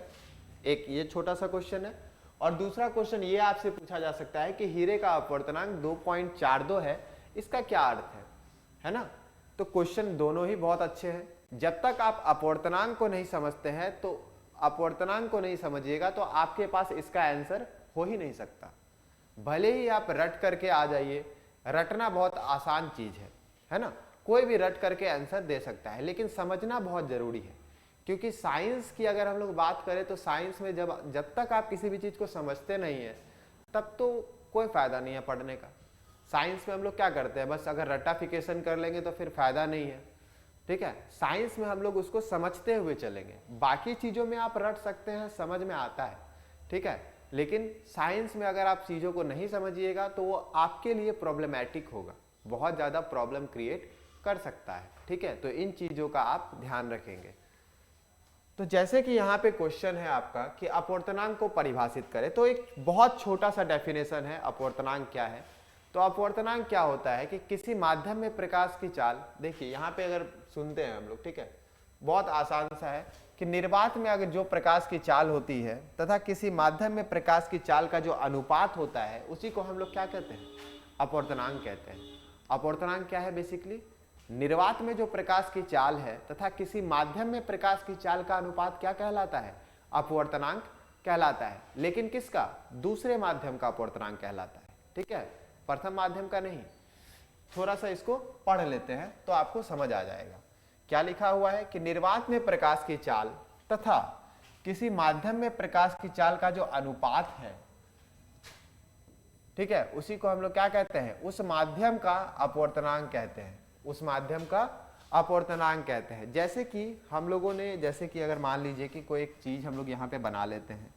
एक ये छोटा सा क्वेश्चन है, और दूसरा क्वेश्चन ये आपसे पूछा जा सकता है कि हीरे का अपवर्तनांक 2.42 है, इसका क्या अर्थ है ना। तो क्वेश्चन दोनों ही बहुत अच्छे हैं। जब तक आप अपवर्तनांक को नहीं समझते हैं तो अपवर्तनांक को नहीं समझिएगा तो आपके पास इसका आंसर हो ही नहीं सकता। भले ही आप रट करके आ जाइए, रटना बहुत आसान चीज है ना, कोई भी रट करके आंसर दे सकता है, लेकिन समझना बहुत जरूरी है। क्योंकि साइंस की अगर हम लोग बात करें तो साइंस में जब तक आप किसी भी चीज को समझते नहीं है तब तो कोई फायदा नहीं है पढ़ने का। साइंस में हम लोग क्या करते हैं, बस अगर रटाफिकेशन कर लेंगे तो फिर फायदा नहीं है, ठीक है। साइंस में हम लोग उसको समझते हुए चलेंगे। बाकी चीजों में आप रट सकते हैं, समझ में आता है, ठीक है, लेकिन साइंस में अगर आप चीजों को नहीं समझिएगा तो वो आपके लिए प्रॉब्लमैटिक होगा, बहुत ज्यादा प्रॉब्लम क्रिएट कर सकता है, ठीक है। तो इन चीजों का आप ध्यान रखेंगे। तो जैसे कि यहाँ पे क्वेश्चन है आपका कि अपवर्तनांक को परिभाषित करें, तो एक बहुत छोटा सा डेफिनेशन है अपवर्तनांक क्या है। तो अपवर्तनांक क्या होता है कि किसी माध्यम में प्रकाश की चाल, देखिए यहाँ पे अगर सुनते हैं हम लोग, ठीक है, बहुत आसान सा है कि निर्वात में अगर जो प्रकाश की चाल होती है तथा किसी माध्यम में प्रकाश की चाल का जो अनुपात होता है उसी को हम लोग क्या कहते हैं, अपवर्तनांक कहते हैं। अपवर्तनांक क्या है? बेसिकली निर्वात में जो प्रकाश की चाल है तथा किसी माध्यम में प्रकाश की चाल का अनुपात क्या कहलाता है? अपवर्तनांक कहलाता है। लेकिन किसका? दूसरे माध्यम का अपवर्तनांक कहलाता है, ठीक है, प्रथम माध्यम का नहीं। थोड़ा सा इसको पढ़ लेते हैं तो आपको समझ आ जाएगा। क्या लिखा हुआ है कि निर्वात में प्रकाश की चाल तथा किसी माध्यम में प्रकाश की चाल का जो अनुपात है, ठीक है, उसी को हम लोग क्या कहते हैं? उस माध्यम का अपवर्तनांक कहते हैं। उस माध्यम का अपवर्तनांक कहते हैं। जैसे कि हम लोगों ने, जैसे कि अगर मान लीजिए कि कोई एक चीज हम लोग यहाँ पे बना लेते हैं,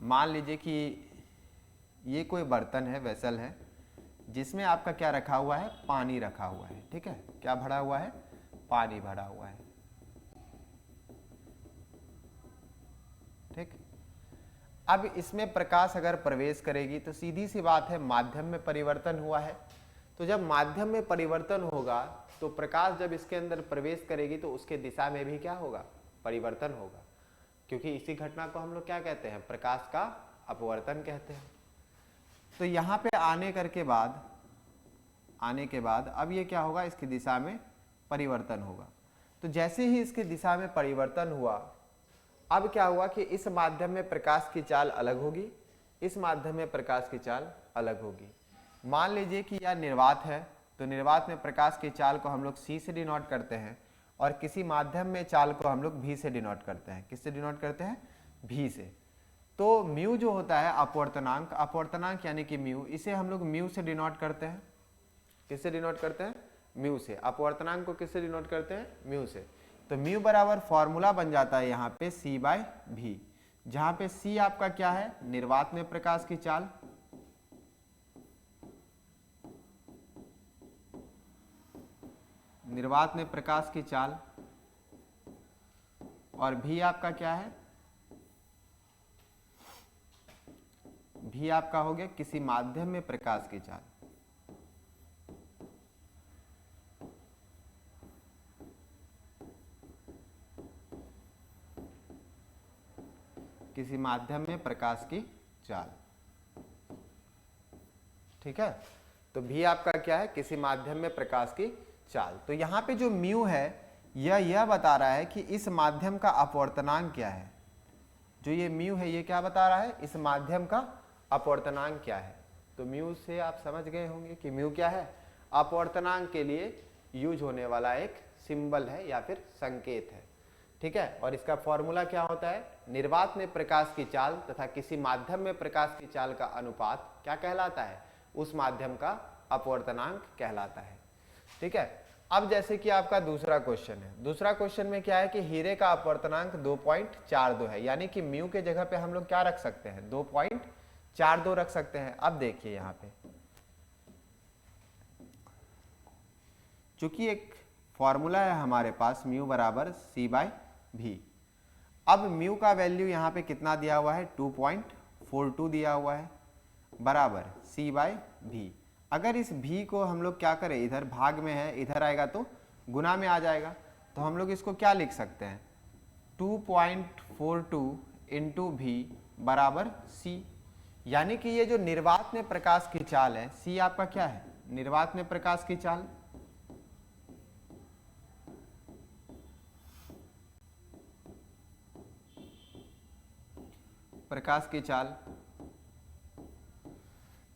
मान लीजिए कि ये कोई बर्तन है, वेसल है, जिसमें आपका क्या रखा हुआ है, पानी रखा हुआ है, ठीक है, क्या भरा हुआ है, पानी भरा हुआ है, ठीक। अब इसमें प्रकाश अगर प्रवेश करेगी तो सीधी सी बात है माध्यम में परिवर्तन हुआ है, तो जब माध्यम में परिवर्तन होगा तो प्रकाश जब इसके अंदर प्रवेश करेगी तो उसके दिशा में भी क्या होगा, परिवर्तन होगा, क्योंकि इसी घटना को हम लोग क्या कहते हैं, प्रकाश का अपवर्तन कहते हैं। तो यहाँ पे आने के बाद अब ये क्या होगा, इसकी दिशा में परिवर्तन होगा। तो जैसे ही इसकी दिशा में परिवर्तन हुआ, अब क्या हुआ कि इस माध्यम में प्रकाश की चाल अलग होगी, इस माध्यम में प्रकाश की चाल अलग होगी। मान लीजिए कि यह निर्वात है, तो निर्वात में प्रकाश की चाल को हम लोग C से डिनोट करते हैं और किसी माध्यम में चाल को हम लोग V से डिनोट करते हैं। किससे डिनोट करते हैं, V से। तो म्यू जो होता है अपवर्तनांक, अपवर्तनांक यानी कि म्यू, इसे हम लोग म्यू से डिनोट करते हैं। किससे डिनोट करते हैं, म्यू से। अपवर्तनांक को किससे डिनोट करते हैं, म्यू से। तो म्यू बराबर फॉर्मूला बन जाता है यहाँ पे C/V, जहाँ पे C आपका क्या है, निर्वात में प्रकाश की चाल, निर्वात में प्रकाश की चाल, और V आपका क्या है, V आपका हो गया किसी माध्यम में प्रकाश की चाल। किसी माध्यम में प्रकाश की चाल, ठीक है। तो भी आपका क्या है, किसी माध्यम में प्रकाश की चाल। तो यहाँ पे जो म्यू है यह बता रहा है कि इस माध्यम का अपवर्तनांक क्या है। जो ये म्यू है ये क्या बता रहा है, इस माध्यम का अपवर्तनांक क्या है। तो म्यू से आप समझ गए होंगे कि म्यू क्या है, अपवर्तनांक के लिए यूज होने वाला एक सिंबल है या फिर संकेत है, ठीक है। और इसका फॉर्मूला क्या होता है, निर्वात में प्रकाश की चाल तथा किसी माध्यम में प्रकाश की चाल का अनुपात क्या कहलाता है, उस माध्यम का अपवर्तनांक कहलाता है, ठीक है। अब जैसे कि आपका दूसरा क्वेश्चन है, दूसरा क्वेश्चन में क्या है कि हीरे का अपवर्तनांक 2.42 है, यानी कि म्यू के जगह पे हम लोग क्या रख सकते हैं, 2.42 रख सकते हैं। अब देखिए यहाँ पे चूंकि एक फॉर्मूला है हमारे पास म्यू बराबर C/V। अब म्यू का वैल्यू यहाँ पे कितना दिया हुआ है, 2.42 दिया हुआ है, बराबर C/V। अगर इस V को हम लोग क्या करें, इधर भाग में है, इधर आएगा तो गुना में आ जाएगा, तो हम लोग इसको क्या लिख सकते हैं, 2.42 इंटू V बराबर C। यानी कि ये जो निर्वात में प्रकाश की चाल है, C आपका क्या है, निर्वात में प्रकाश की चाल, प्रकाश की चाल,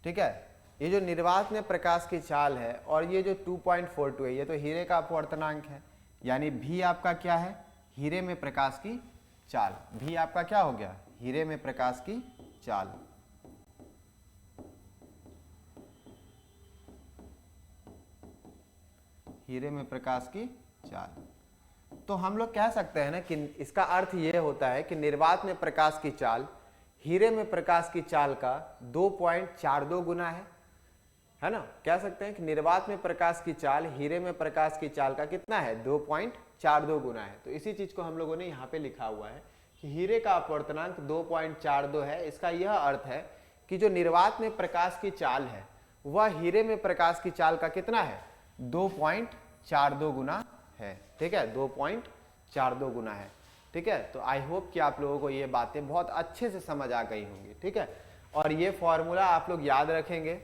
ठीक है। ये जो निर्वात में प्रकाश की चाल है और ये जो 2.42 है, ये तो हीरे का अपवर्तनांक है, यानी भी आपका क्या है, हीरे में प्रकाश की चाल। भी आपका क्या हो गया, हीरे में प्रकाश की चाल। हीरे में प्रकाश की चाल। तो हम लोग कह सकते हैं ना कि इसका अर्थ ये होता है कि निर्वात में प्रकाश की चाल हीरे में प्रकाश की चाल का 2.42 गुना है ना। कह सकते हैं कि निर्वात में प्रकाश की चाल हीरे में प्रकाश की चाल का कितना है, 2.42 गुना है। तो इसी चीज को हम लोगों ने यहाँ पे लिखा हुआ है कि हीरे का अपवर्तनांक 2.42 है। इसका यह अर्थ है कि जो निर्वात में प्रकाश की चाल है वह हीरे में प्रकाश की चाल का कितना है, 2.42 गुना है, ठीक है, 2.42 गुना है, ठीक है। तो आई होप कि आप लोगों को ये बातें बहुत अच्छे से समझ आ गई होंगी, ठीक है। और ये फॉर्मूला आप लोग याद रखेंगे,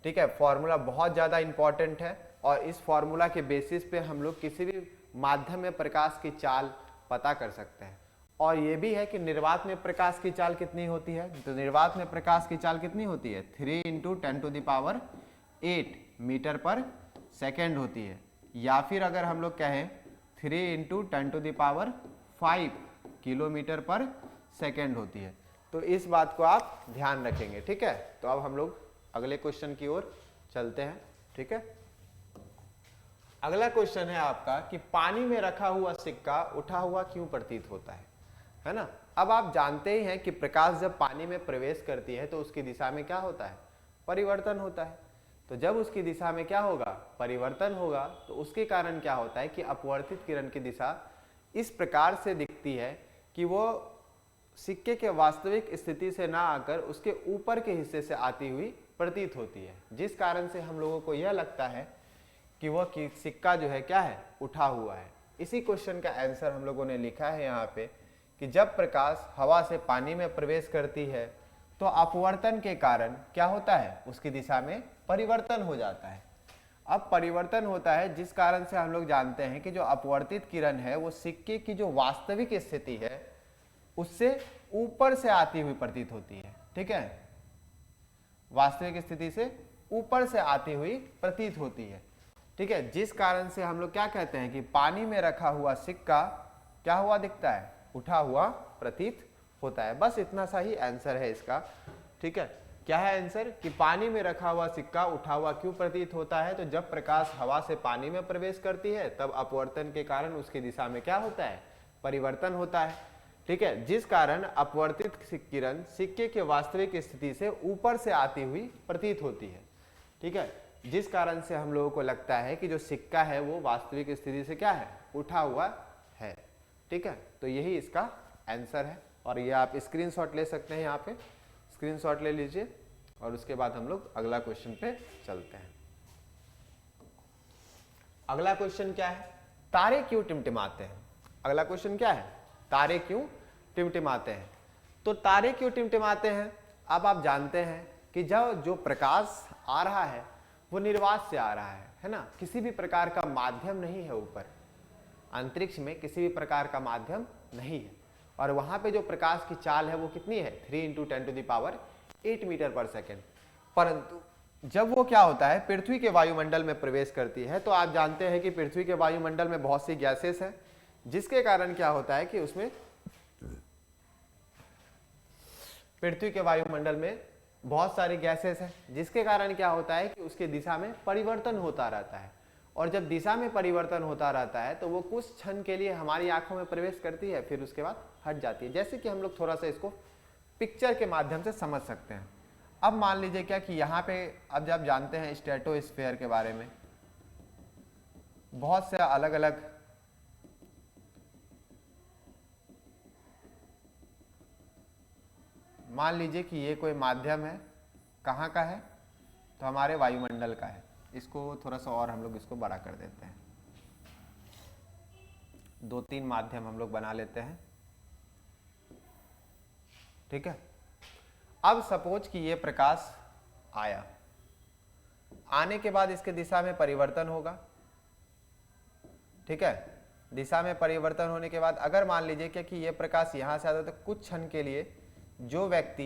ठीक है। फॉर्मूला बहुत ज़्यादा इंपॉर्टेंट है और इस फॉर्मूला के बेसिस पे हम लोग किसी भी माध्यम में प्रकाश की चाल पता कर सकते हैं। और ये भी है कि निर्वात में प्रकाश की चाल कितनी होती है, तो निर्वात में प्रकाश की चाल कितनी होती है, 3 × 10⁸ मीटर पर सेकेंड होती है, या फिर अगर हम लोग कहें 3 × 10⁵ किलोमीटर पर सेकेंड होती है। तो इस बात को आप ध्यान रखेंगे, ठीक है। तो अब हम लोग अगले क्वेश्चन की ओर चलते हैं, ठीक है। अगला क्वेश्चन है आपका कि पानी में रखा हुआ सिक्का उठा हुआ क्यों प्रतीत होता है ना। अब आप जानते ही हैं कि प्रकाश जब पानी में प्रवेश करती है तो उसकी दिशा में क्या होता है, परिवर्तन होता है। तो जब उसकी दिशा में क्या होगा, परिवर्तन होगा, तो उसके कारण क्या होता है कि अपवर्तित किरण की दिशा इस प्रकार से दिखती है कि वो सिक्के के वास्तविक स्थिति से ना आकर उसके ऊपर के हिस्से से आती हुई प्रतीत होती है, जिस कारण से हम लोगों को यह लगता है कि वह सिक्का जो है क्या है, उठा हुआ है। इसी क्वेश्चन का आंसर हम लोगों ने लिखा है यहाँ पे कि जब प्रकाश हवा से पानी में प्रवेश करती है तो अपवर्तन के कारण क्या होता है, उसकी दिशा में परिवर्तन हो जाता है। अब परिवर्तन होता है जिस कारण से हम लोग जानते हैं कि जो अपवर्तित किरण है वो सिक्के की जो वास्तविक स्थिति है उससे ऊपर से आती हुई प्रतीत होती है। ठीक है, वास्तविक स्थिति से ऊपर से आती हुई प्रतीत होती है। ठीक है, जिस कारण से हम लोग क्या कहते हैं कि पानी में रखा हुआ सिक्का क्या हुआ दिखता है, उठा हुआ प्रतीत होता है। बस इतना सा ही आंसर है इसका। ठीक है, क्या है आंसर कि पानी में रखा हुआ सिक्का उठा हुआ क्यों प्रतीत होता है, तो जब प्रकाश हवा से पानी में प्रवेश करती है तब अपवर्तन के कारण उसकी दिशा में क्या होता है, परिवर्तन होता है। ठीक है, जिस कारण अपवर्तित किरण सिक्के के वास्तविक स्थिति से ऊपर से आती हुई प्रतीत होती है। ठीक है, जिस कारण से हम लोगों को लगता है कि जो सिक्का है वो वास्तविक स्थिति से क्या है, उठा हुआ है। ठीक है, तो यही इसका आंसर है और ये आप स्क्रीनशॉट ले सकते हैं, यहाँ पे स्क्रीनशॉट ले लीजिए और उसके बाद हम लोग अगला क्वेश्चन पे चलते हैं। अगला क्वेश्चन क्या है, तारे क्यों टिमटिमाते हैं। अगला क्वेश्चन क्या है, तारे क्यों टिमटिमाते हैं। तो तारे क्यों टिमटिमाते हैं, अब आप जानते हैं कि जब जो प्रकाश आ रहा है वो निर्वात से आ रहा है ना, किसी भी प्रकार का माध्यम नहीं है, ऊपर अंतरिक्ष में किसी भी प्रकार का माध्यम नहीं है और वहां पे जो प्रकाश की चाल है वो कितनी है, 3 × 10⁸ मीटर पर सेकेंड। परंतु जब वो क्या होता है, पृथ्वी के वायुमंडल में प्रवेश करती है तो आप जानते हैं कि पृथ्वी के वायुमंडल में बहुत सी गैसेस हैं, जिसके कारण क्या होता है कि उसमें पृथ्वी के वायुमंडल में बहुत सारी गैसेस हैं, जिसके कारण क्या होता है कि उसके दिशा में परिवर्तन होता रहता है और जब दिशा में परिवर्तन होता रहता है तो वो कुछ क्षण के लिए हमारी आंखों में प्रवेश करती है, फिर उसके बाद हट जाती है। जैसे कि हम लोग थोड़ा सा इसको पिक्चर के माध्यम से समझ सकते हैं। अब मान लीजिए क्या कि यहाँ पे अब जब जानते हैं स्ट्रेटोस्फीयर के बारे में, बहुत से अलग अलग मान लीजिए कि ये कोई माध्यम है, कहाँ का है, तो हमारे वायुमंडल का है। इसको थोड़ा सा और हम लोग इसको बड़ा कर देते हैं, 2-3 माध्यम हम लोग बना लेते हैं। ठीक है, अब सपोज कि ये प्रकाश आया, आने के बाद इसके दिशा में परिवर्तन होगा। ठीक है, दिशा में परिवर्तन होने के बाद अगर मान लीजिए क्या कि ये प्रकाश यहां से आता तो कुछ क्षण के लिए जो व्यक्ति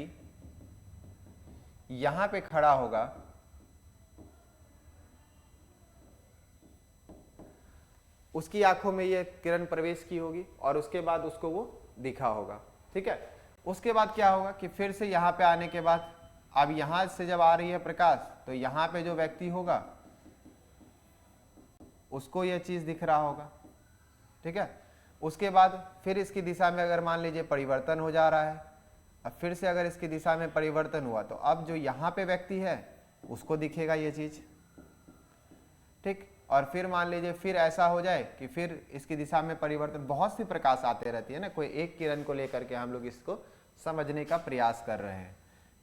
यहां पे खड़ा होगा उसकी आंखों में ये किरण प्रवेश की होगी और उसके बाद उसको वो दिखा होगा। ठीक है, उसके बाद क्या होगा कि फिर से यहाँ पे आने के बाद अब यहां से जब आ रही है प्रकाश तो यहाँ पे जो व्यक्ति होगा उसको ये चीज दिख रहा होगा। ठीक है, उसके बाद फिर इसकी दिशा में अगर मान लीजिए परिवर्तन हो जा रहा है, अब फिर से अगर इसकी दिशा में परिवर्तन हुआ तो अब जो यहाँ पे व्यक्ति है उसको दिखेगा ये चीज। ठीक, और फिर मान लीजिए फिर ऐसा हो जाए कि फिर इसकी दिशा में परिवर्तन, बहुत सी प्रकाश आते रहती है ना, कोई एक किरण को लेकर के हम लोग इसको समझने का प्रयास कर रहे हैं।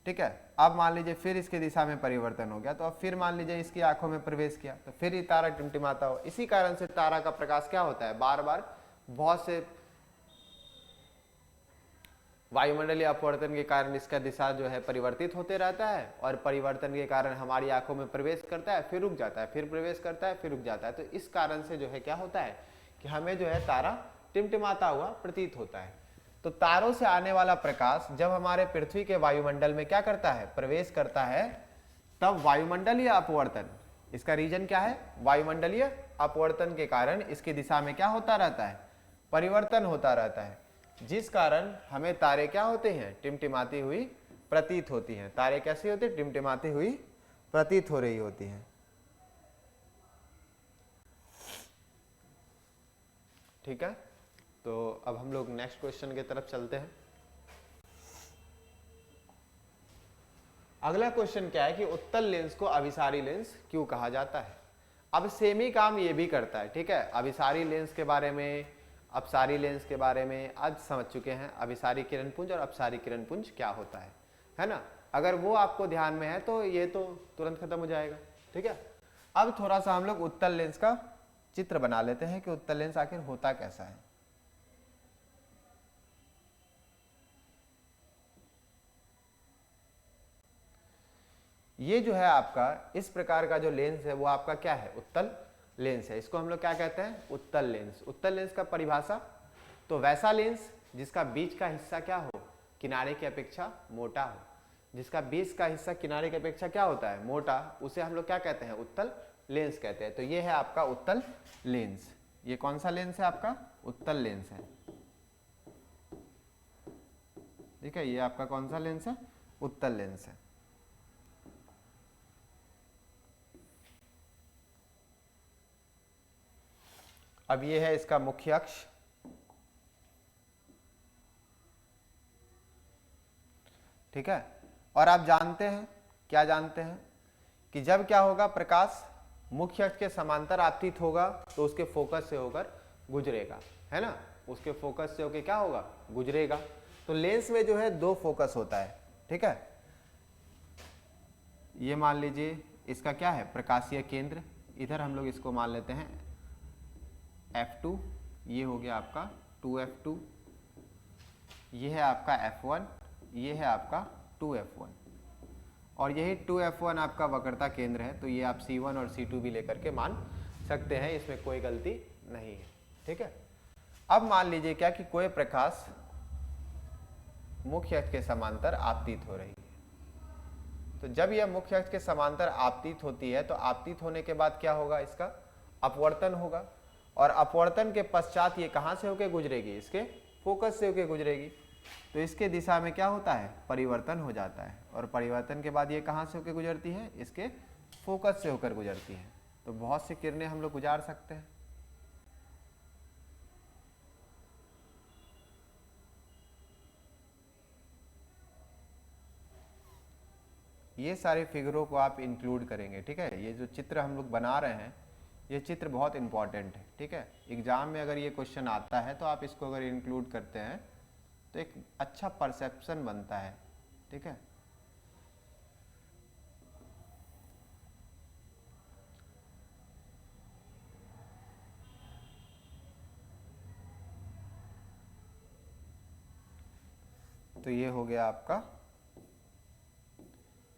ठीक है, अब मान लीजिए फिर इसकी दिशा में परिवर्तन हो गया तो अब फिर मान लीजिए इसकी आंखों में प्रवेश किया तो फिर ये तारा टिमटिमाता हो। इसी कारण से तारा का प्रकाश क्या होता है, बार बार बहुत से वायुमंडलीय अपवर्तन के कारण इसका दिशा जो है परिवर्तित होते रहता है और परिवर्तन के कारण हमारी आंखों में प्रवेश करता है, फिर रुक जाता है, फिर प्रवेश करता है, फिर रुक जाता है। तो इस कारण से जो है क्या होता है कि हमें जो है तारा टिमटिमाता हुआ प्रतीत होता है। तो तारों से आने वाला प्रकाश जब हमारे पृथ्वी के वायुमंडल में क्या करता है, प्रवेश करता है, तब वायुमंडलीय अपवर्तन, इसका रीजन क्या है, वायुमंडलीय अपवर्तन के कारण इसकी दिशा में क्या होता रहता है, परिवर्तन होता रहता है, जिस कारण हमें तारे क्या होते हैं, टिमटिमाती हुई प्रतीत होती हैं। तारे कैसी होती है, टिमटिमाती हुई प्रतीत हो रही होती हैं। ठीक है, तो अब हम लोग नेक्स्ट क्वेश्चन की तरफ चलते हैं। अगला क्वेश्चन क्या है कि उत्तल लेंस को अभिसारी लेंस क्यों कहा जाता है। अब सेम ही काम ये भी करता है, ठीक है। अभिसारी लेंस के बारे में, अपसारी लेंस के बारे में आज समझ चुके हैं, अभिसारी किरणपुंज और अपसारी किरणपुंज क्या होता है ना। अगर वो आपको ध्यान में है तो ये तो तुरंत खत्म हो जाएगा, ठीक है। अब थोड़ा सा हम लोग उत्तल लेंस का चित्र बना लेते हैं कि उत्तल लेंस आखिर होता कैसा है। ये जो है आपका इस प्रकार का जो लेंस है वो आपका क्या है, उत्तल लेंस है। इसको हम लोग क्या कहते हैं, उत्तल लेंस। उत्तल लेंस का परिभाषा, तो वैसा लेंस जिसका बीच का हिस्सा क्या हो, किनारे की अपेक्षा मोटा हो। जिसका बीच का हिस्सा किनारे की अपेक्षा क्या होता है, मोटा, उसे हम लोग क्या कहते हैं, उत्तल लेंस कहते हैं। तो ये है आपका उत्तल लेंस। ये कौन सा लेंस है आपका, उत्तल लेंस है, ठीक है। ये आपका कौन सा लेंस है, उत्तल लेंस है। अब ये है इसका मुख्य अक्ष, ठीक है। और आप जानते हैं, क्या जानते हैं कि जब क्या होगा, प्रकाश मुख्य अक्ष के समांतर आपतित होगा तो उसके फोकस से होकर गुजरेगा, है ना। उसके फोकस से होकर क्या होगा, गुजरेगा। तो लेंस में जो है दो फोकस होता है, ठीक है। ये मान लीजिए इसका क्या है, प्रकाशीय केंद्र। इधर हम लोग इसको मान लेते हैं F2, ये हो गया आपका 2F2, ये है आपका F1, ये है आपका 2F1, और यही 2F1 आपका वक्रता केंद्र है। तो ये आप C1 और C2 भी लेकर के मान सकते हैं, इसमें कोई गलती नहीं है, ठीक है। अब मान लीजिए क्या कि कोई प्रकाश मुख्य अक्ष के समांतर आपतित हो रही है। तो जब यह मुख्य अक्ष के समांतर आपतित होती है तो आपतित होने के बाद क्या होगा, इसका अपवर्तन होगा, और अपवर्तन के पश्चात ये कहाँ से होकर गुजरेगी, इसके फोकस से होकर गुजरेगी। तो इसके दिशा में क्या होता है, परिवर्तन हो जाता है, और परिवर्तन के बाद ये कहाँ से होकर गुजरती है, इसके फोकस से होकर गुजरती है। तो बहुत सी किरणें हम लोग गुजार सकते हैं। ये सारे फिगरों को आप इंक्लूड करेंगे, ठीक है। ये जो चित्र हम लोग बना रहे हैं, ये चित्र बहुत इंपॉर्टेंट है, ठीक है। एग्जाम में अगर ये क्वेश्चन आता है तो आप इसको अगर इंक्लूड करते हैं तो एक अच्छा परसेप्शन बनता है, ठीक है। तो ये हो गया आपका,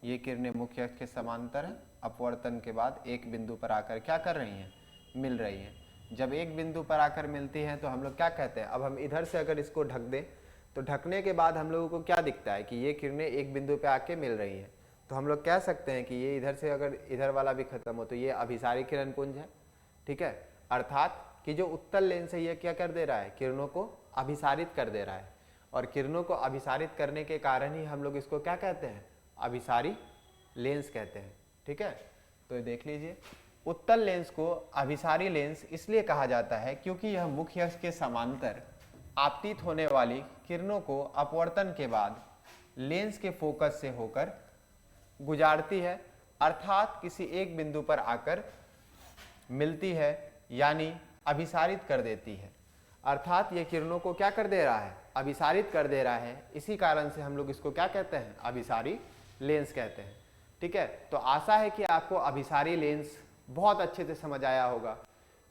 ये किरणें मुख्य अक्ष के समांतर हैं, अपवर्तन के बाद एक बिंदु पर आकर क्या कर रही हैं, मिल रही हैं। जब एक बिंदु पर आकर मिलती हैं तो हम लोग क्या कहते हैं, अब हम इधर से अगर इसको ढक दें तो ढकने के बाद हम लोगों को क्या दिखता है कि ये किरणें एक बिंदु पे आके मिल रही हैं। तो हम लोग कह सकते हैं कि ये इधर से अगर इधर वाला भी खत्म हो तो ये अभिसारी किरणपुंज है, ठीक है। अर्थात कि जो उत्तल लेंस है ये क्या कर दे रहा है, किरणों को अभिसारित कर दे रहा है, और किरणों को अभिसारित करने के कारण ही हम लोग इसको क्या कहते हैं, अभिसारी लेंस कहते हैं, ठीक है। तो देख लीजिए, उत्तल लेंस को अभिसारी लेंस इसलिए कहा जाता है क्योंकि यह मुख्य अक्ष के समांतर आपतित होने वाली किरणों को अपवर्तन के बाद लेंस के फोकस से होकर गुजारती है, अर्थात किसी एक बिंदु पर आकर मिलती है, यानी अभिसारित कर देती है। अर्थात ये किरणों को क्या कर दे रहा है, अभिसारित कर दे रहा है। इसी कारण से हम लोग इसको क्या कहते हैं, अभिसारी लेंस कहते हैं, ठीक है। तो आशा है कि आपको अभिसारी लेंस बहुत अच्छे से समझ आया होगा,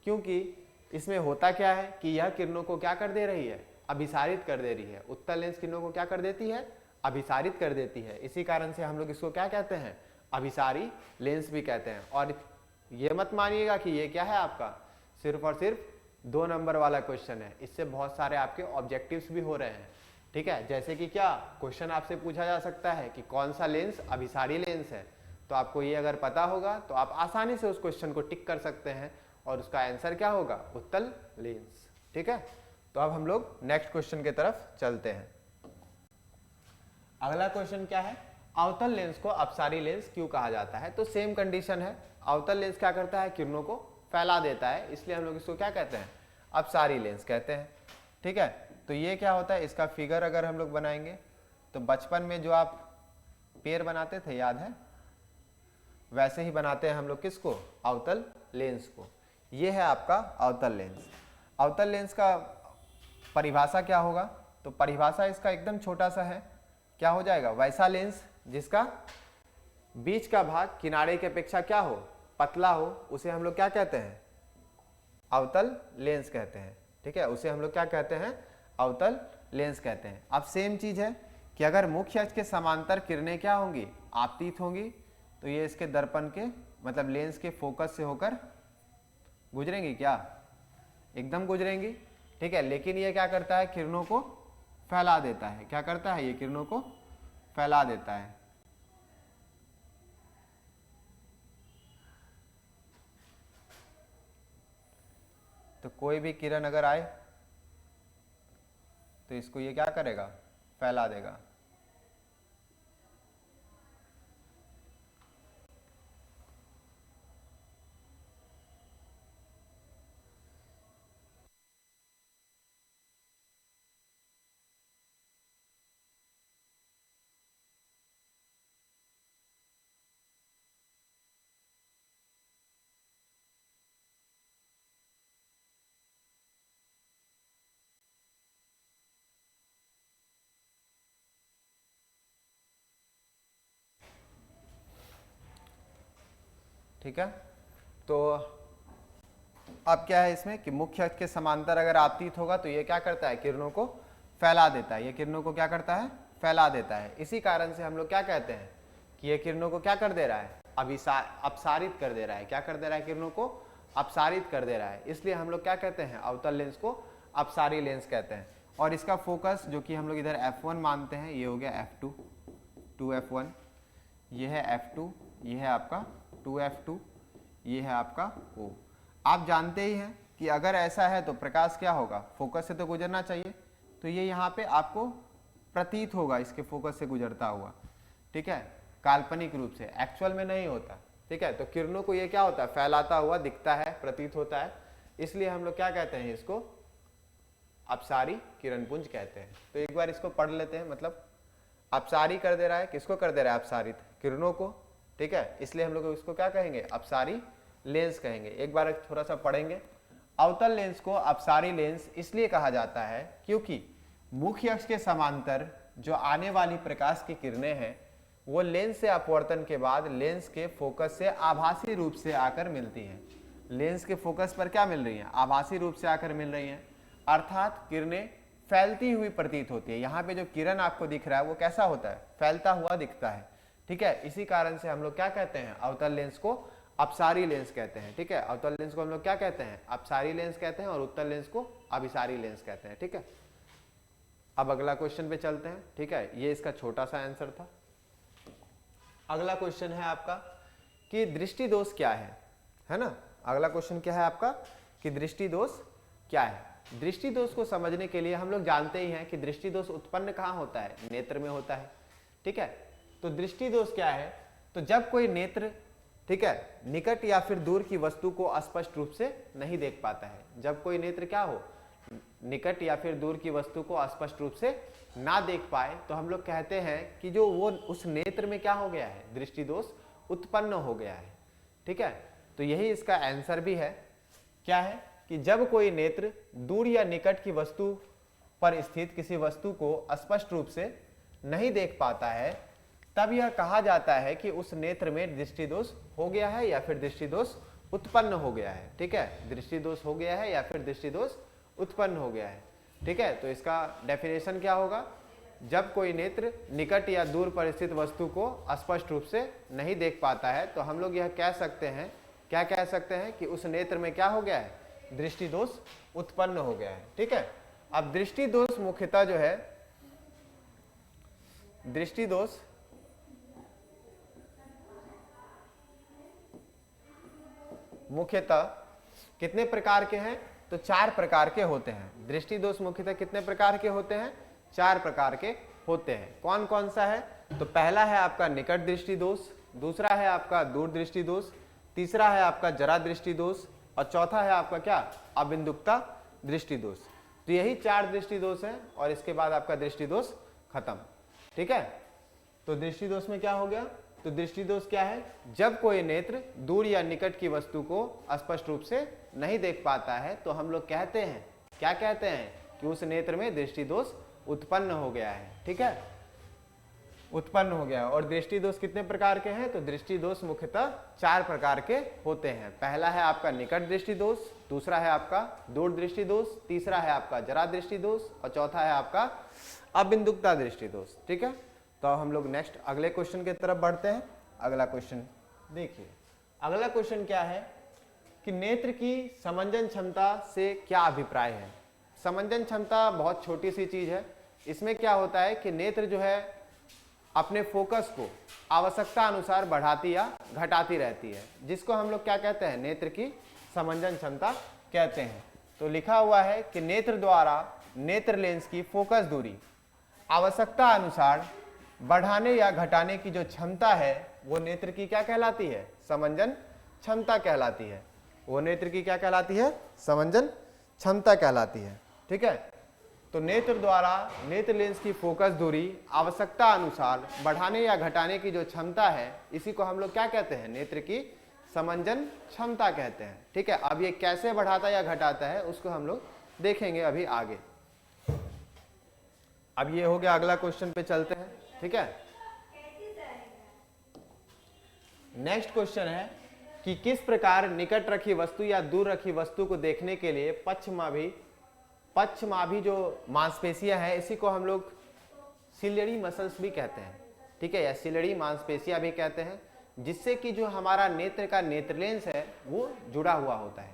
क्योंकि इसमें होता क्या है कि यह किरणों को क्या कर दे रही है, अभिसारित कर दे रही है। उत्तल लेंस किरणों को क्या कर देती है, अभिसारित कर देती है। इसी कारण से हम लोग इसको क्या कहते हैं, अभिसारी लेंस भी कहते हैं। और ये मत मानिएगा कि ये क्या है आपका सिर्फ और सिर्फ 2 नंबर वाला क्वेश्चन है, इससे बहुत सारे आपके ऑब्जेक्टिव्स भी हो रहे हैं, ठीक है। जैसे कि क्या क्वेश्चन आपसे पूछा जा सकता है कि कौन सा लेंस अभिसारी लेंस है, तो आपको ये अगर पता होगा तो आप आसानी से उस क्वेश्चन को टिक कर सकते हैं और उसका आंसर क्या होगा, उत्तल लेंस, ठीक है। तो अब हम लोग नेक्स्ट क्वेश्चन की तरफ चलते हैं। अगला क्वेश्चन क्या है, अवतल लेंस को अपसारी लेंस क्यों कहा जाता है। तो सेम कंडीशन है, अवतल लेंस क्या करता है, किरणों को फैला देता है, इसलिए हम लोग इसको क्या कहते हैं, अपसारी लेंस कहते हैं। ठीक है, तो ये क्या होता है, इसका फिगर अगर हम लोग बनाएंगे तो बचपन में जो आप पेड़ बनाते थे याद है, वैसे ही बनाते हैं हम लोग किसको, अवतल लेंस को। ये है आपका अवतल लेंस। अवतल लेंस का परिभाषा क्या होगा, तो परिभाषा इसका एकदम छोटा सा है, क्या हो जाएगा, वैसा लेंस जिसका बीच का भाग किनारे की अपेक्षा क्या हो, पतला हो, उसे हम लोग क्या कहते हैं, अवतल लेंस कहते हैं। ठीक है, उसे हम लोग क्या कहते हैं, अवतल लेंस कहते हैं। अब सेम चीज है कि अगर मुख्य अक्ष के समांतर किरणें क्या होंगी, आपतित होंगी, तो ये इसके दर्पण के मतलब लेंस के फोकस से होकर गुजरेंगी, क्या एकदम गुजरेंगी। ठीक है, लेकिन ये क्या करता है, किरणों को फैला देता है। क्या करता है, ये किरणों को फैला देता है। तो कोई भी किरण अगर आए तो इसको ये क्या करेगा, फैला देगा। ठीक है, तो अब क्या है इसमें कि मुख्य अक्ष के समांतर अगर आपतित होगा तो ये क्या करता है, किरणों को फैला देता है। ये किरणों को क्या करता है, फैला देता है। इसी कारण से हम लोग क्या कहते हैं कि ये किरणों को क्या कर दे रहा है, अपसारित कर दे रहा है। क्या कर दे रहा है, किरणों को अपसारित कर दे रहा है। इसलिए हम लोग क्या कहते हैं, अवतल लेंस को अपसारी लेंस कहते हैं। और इसका फोकस जो कि हम लोग इधर f1 मानते हैं, ये हो गया f2, 2f1, ये है f2, ये है आपका 2f2, ये है आपका O। आप जानते ही हैं कि अगर ऐसा है तो प्रकाश क्या होगा, फोकस से तो गुजरना चाहिए, तो ये यहाँ पे आपको प्रतीत होगा इसके फोकस से गुजरता हुआ। ठीक है, काल्पनिक रूप से, एक्चुअल में नहीं होता। ठीक है, तो किरणों को ये क्या होता है, फैलाता हुआ दिखता है, प्रतीत होता है, इसलिए हम लोग क्या कहते हैं, इसको अपसारी किरणपुंज कहते हैं। तो एक बार इसको पढ़ लेते हैं, मतलब अपसारी कर दे रहा है, किसको कर दे रहा है, अपसारित, किरणों को। ठीक है, इसलिए हम लोग इसको क्या कहेंगे, अपसारी लेंस कहेंगे। एक बार थोड़ा सा पढ़ेंगे। अवतल लेंस को अपसारी लेंस इसलिए कहा जाता है क्योंकि मुख्य अक्ष के समांतर जो आने वाली प्रकाश की किरणें हैं वो लेंस से अपवर्तन के बाद लेंस के फोकस से आभासी रूप से आकर मिलती हैं। लेंस के फोकस पर क्या मिल रही हैं, आभासी रूप से आकर मिल रही हैं, अर्थात किरणें फैलती हुई प्रतीत होती है। यहाँ पे जो किरण आपको दिख रहा है वो कैसा होता है, फैलता हुआ दिखता है। ठीक है, इसी कारण से हम लोग क्या कहते हैं, अवतल लेंस को अपसारी लेंस कहते हैं। ठीक है, अवतल लेंस को हम लोग क्या कहते हैं, अपसारी लेंस कहते हैं, और उत्तल लेंस को अभिसारी लेंस कहते हैं। ठीक है, अब अगला क्वेश्चन पे चलते हैं। ठीक है, ये इसका छोटा सा आंसर था। अगला क्वेश्चन है आपका कि दृष्टि दोष क्या है ना। अगला क्वेश्चन क्या है आपका कि दृष्टि दोष क्या है। दृष्टि दोष को समझने के लिए हम लोग जानते ही हैं कि दृष्टि दोष उत्पन्न कहाँ होता है, नेत्र में होता है। ठीक है, तो दृष्टि दोष क्या है, तो जब कोई नेत्र, ठीक है, निकट या फिर दूर की वस्तु को स्पष्ट रूप से नहीं देख पाता है। जब कोई नेत्र क्या हो, निकट या फिर दूर की वस्तु को स्पष्ट रूप से ना देख पाए, तो हम लोग कहते हैं कि जो वो उस नेत्र में क्या हो गया है, दृष्टि दोष उत्पन्न हो गया है। ठीक है, तो यही इसका आंसर भी है। क्या है कि जब कोई नेत्र दूर या निकट की वस्तु पर स्थित किसी वस्तु को स्पष्ट रूप से नहीं देख पाता है, तब यह कहा जाता है कि उस नेत्र में दृष्टि दोष हो गया है या फिर दृष्टि दोष उत्पन्न हो गया है। ठीक है, दृष्टि दोष हो गया है या फिर दृष्टि दोष उत्पन्न हो गया है। ठीक है, तो इसका डेफिनेशन क्या होगा, जब कोई नेत्र निकट या दूर पर स्थित वस्तु को स्पष्ट रूप से नहीं देख पाता है, तो हम लोग यह कह सकते हैं, क्या कह सकते हैं कि उस नेत्र में क्या हो गया है, दृष्टि दोष उत्पन्न हो गया है। ठीक है, अब दृष्टि दोष मुख्यतः जो है, दृष्टि दोष मुख्यतः कितने प्रकार के हैं, तो 4 प्रकार के होते हैं। दृष्टि दोष मुख्यतः कितने प्रकार के होते हैं, 4 प्रकार के होते हैं। कौन कौन सा है, तो पहला है आपका निकट दृष्टि दोष, दूसरा है आपका दूर दृष्टि दोष, तीसरा है आपका जरा दृष्टि दोष, और चौथा है आपका क्या, अबिंदुकता दृष्टि दोष। तो यही 4 दृष्टि दोष है और इसके बाद आपका दृष्टि दोष खत्म। ठीक है, तो दृष्टि दोष में क्या हो गया, तो दृष्टि दोष क्या है, जब कोई नेत्र दूर या निकट की वस्तु को स्पष्ट रूप से नहीं देख पाता है तो हम लोग कहते हैं, क्या कहते हैं, कि उस नेत्र में दृष्टि दोष उत्पन्न हो गया है। ठीक है, उत्पन्न हो गया। और दृष्टि दोष कितने प्रकार के हैं, तो दृष्टि दोष मुख्यतः 4 प्रकार के होते हैं। पहला है आपका निकट दृष्टि दोष, दूसरा है आपका दूर दृष्टि दोष, तीसरा है आपका जरा दृष्टि दोष और चौथा है आपका अबिंदुकता दृष्टि दोष। ठीक है, तो हम लोग नेक्स्ट अगले क्वेश्चन की तरफ बढ़ते हैं। अगला क्वेश्चन देखिए, अगला क्वेश्चन क्या है कि नेत्र की समंजन क्षमता से क्या अभिप्राय है। समंजन क्षमता बहुत छोटी सी चीज है। इसमें क्या होता है कि नेत्र जो है अपने फोकस को आवश्यकता अनुसार बढ़ाती या घटाती रहती है, जिसको हम लोग क्या कहते हैं, नेत्र की समंजन क्षमता कहते हैं। तो लिखा हुआ है कि नेत्र द्वारा नेत्र लेंस की फोकस दूरी आवश्यकता अनुसार बढ़ाने या घटाने की जो क्षमता है वो नेत्र की क्या कहलाती है, समंजन क्षमता कहलाती है। वो नेत्र की क्या कहलाती है, समंजन क्षमता कहलाती है। ठीक है, तो नेत्र द्वारा नेत्र लेंस की फोकस दूरी आवश्यकता अनुसार बढ़ाने या घटाने की जो क्षमता है, इसी को हम लोग क्या कहते हैं, नेत्र की समंजन क्षमता कहते हैं। ठीक है, अब ये कैसे बढ़ाता या घटाता है उसको हम लोग देखेंगे अभी आगे। अब ये हो गया, अगला क्वेश्चन पे चलते हैं। ठीक है, नेक्स्ट क्वेश्चन है कि किस प्रकार निकट रखी वस्तु या दूर रखी वस्तु को देखने के लिए पक्षमाभी जो मांसपेशियां हैं, इसी को हम लोग सिलियरी मसल्स भी कहते हैं। ठीक है, या सिलियरी मांसपेशियां भी कहते हैं, जिससे कि जो हमारा नेत्र का नेत्र लेंस है वो जुड़ा हुआ होता है।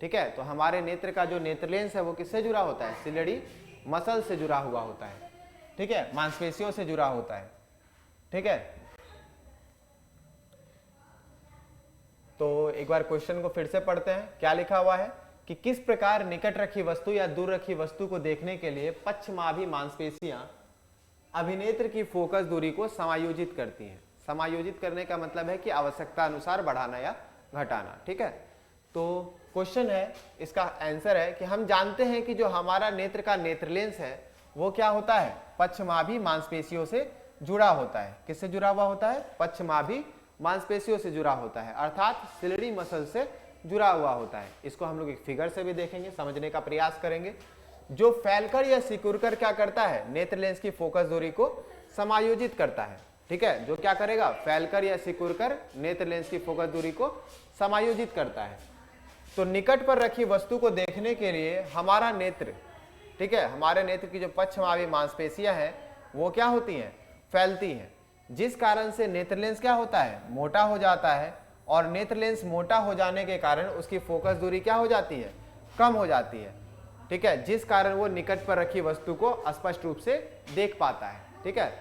ठीक है, तो हमारे नेत्र का जो नेत्र लेंस है वो किससे जुड़ा होता है, सिलियरी मसल से जुड़ा हुआ होता है। ठीक है, मांसपेशियों से जुड़ा होता है। ठीक है, तो एक बार क्वेश्चन को फिर से पढ़ते हैं। क्या लिखा हुआ है कि किस प्रकार निकट रखी वस्तु या दूर रखी वस्तु को देखने के लिए पक्षमाभी मांसपेशियां अभिनेत्र की फोकस दूरी को समायोजित करती हैं। समायोजित करने का मतलब है कि आवश्यकता अनुसार बढ़ाना या घटाना। ठीक है, तो क्वेश्चन है, इसका आंसर है कि हम जानते हैं कि जो हमारा नेत्र का नेत्र लेंस है वो क्या होता है, पक्षमाभी मांसपेशियों से जुड़ा होता है। किससे जुड़ा हुआ होता है, पक्षमाभी मांसपेशियों से जुड़ा होता है, अर्थात सिलियरी मसल से जुड़ा हुआ होता है। इसको हम लोग एक फिगर से भी देखेंगे, समझने का प्रयास करेंगे। जो फैलकर या सिकुड़कर क्या करता है, नेत्र लेंस की फोकस दूरी को समायोजित करता है। ठीक है, जो क्या करेगा, फैलकर या सिकुड़कर नेत्र लेंस की फोकस दूरी को समायोजित करता है। तो निकट पर रखी वस्तु को देखने के लिए हमारा नेत्र, ठीक है, हमारे नेत्र की जो पक्षमाभी मांसपेशियां हैं वो क्या होती हैं, फैलती हैं, जिस कारण से नेत्र लेंस क्या होता है, मोटा हो जाता है। और नेत्र लेंस मोटा हो जाने के कारण उसकी फोकस दूरी क्या हो जाती है, कम हो जाती है। ठीक है, जिस कारण वो निकट पर रखी वस्तु को स्पष्ट रूप से देख पाता है। ठीक है,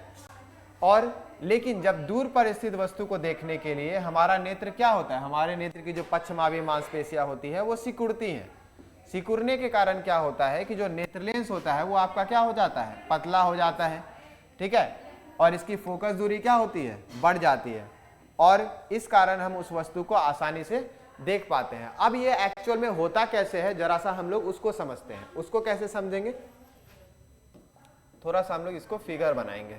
और लेकिन जब दूर पर स्थित वस्तु को देखने के लिए हमारा नेत्र क्या होता है, हमारे नेत्र की जो पक्षमाभी मांसपेशियां होती है वो सिकुड़ती हैं। सिकुड़ने के कारण क्या होता है कि जो नेत्र लेंस होता है वो आपका क्या हो जाता है, पतला हो जाता है। ठीक है, और इसकी फोकस दूरी क्या होती है, बढ़ जाती है, और इस कारण हम उस वस्तु को आसानी से देख पाते हैं। अब ये एक्चुअल में होता कैसे है, जरा सा हम लोग उसको समझते हैं। उसको कैसे समझेंगे, थोड़ा सा हम लोग इसको फिगर बनाएंगे।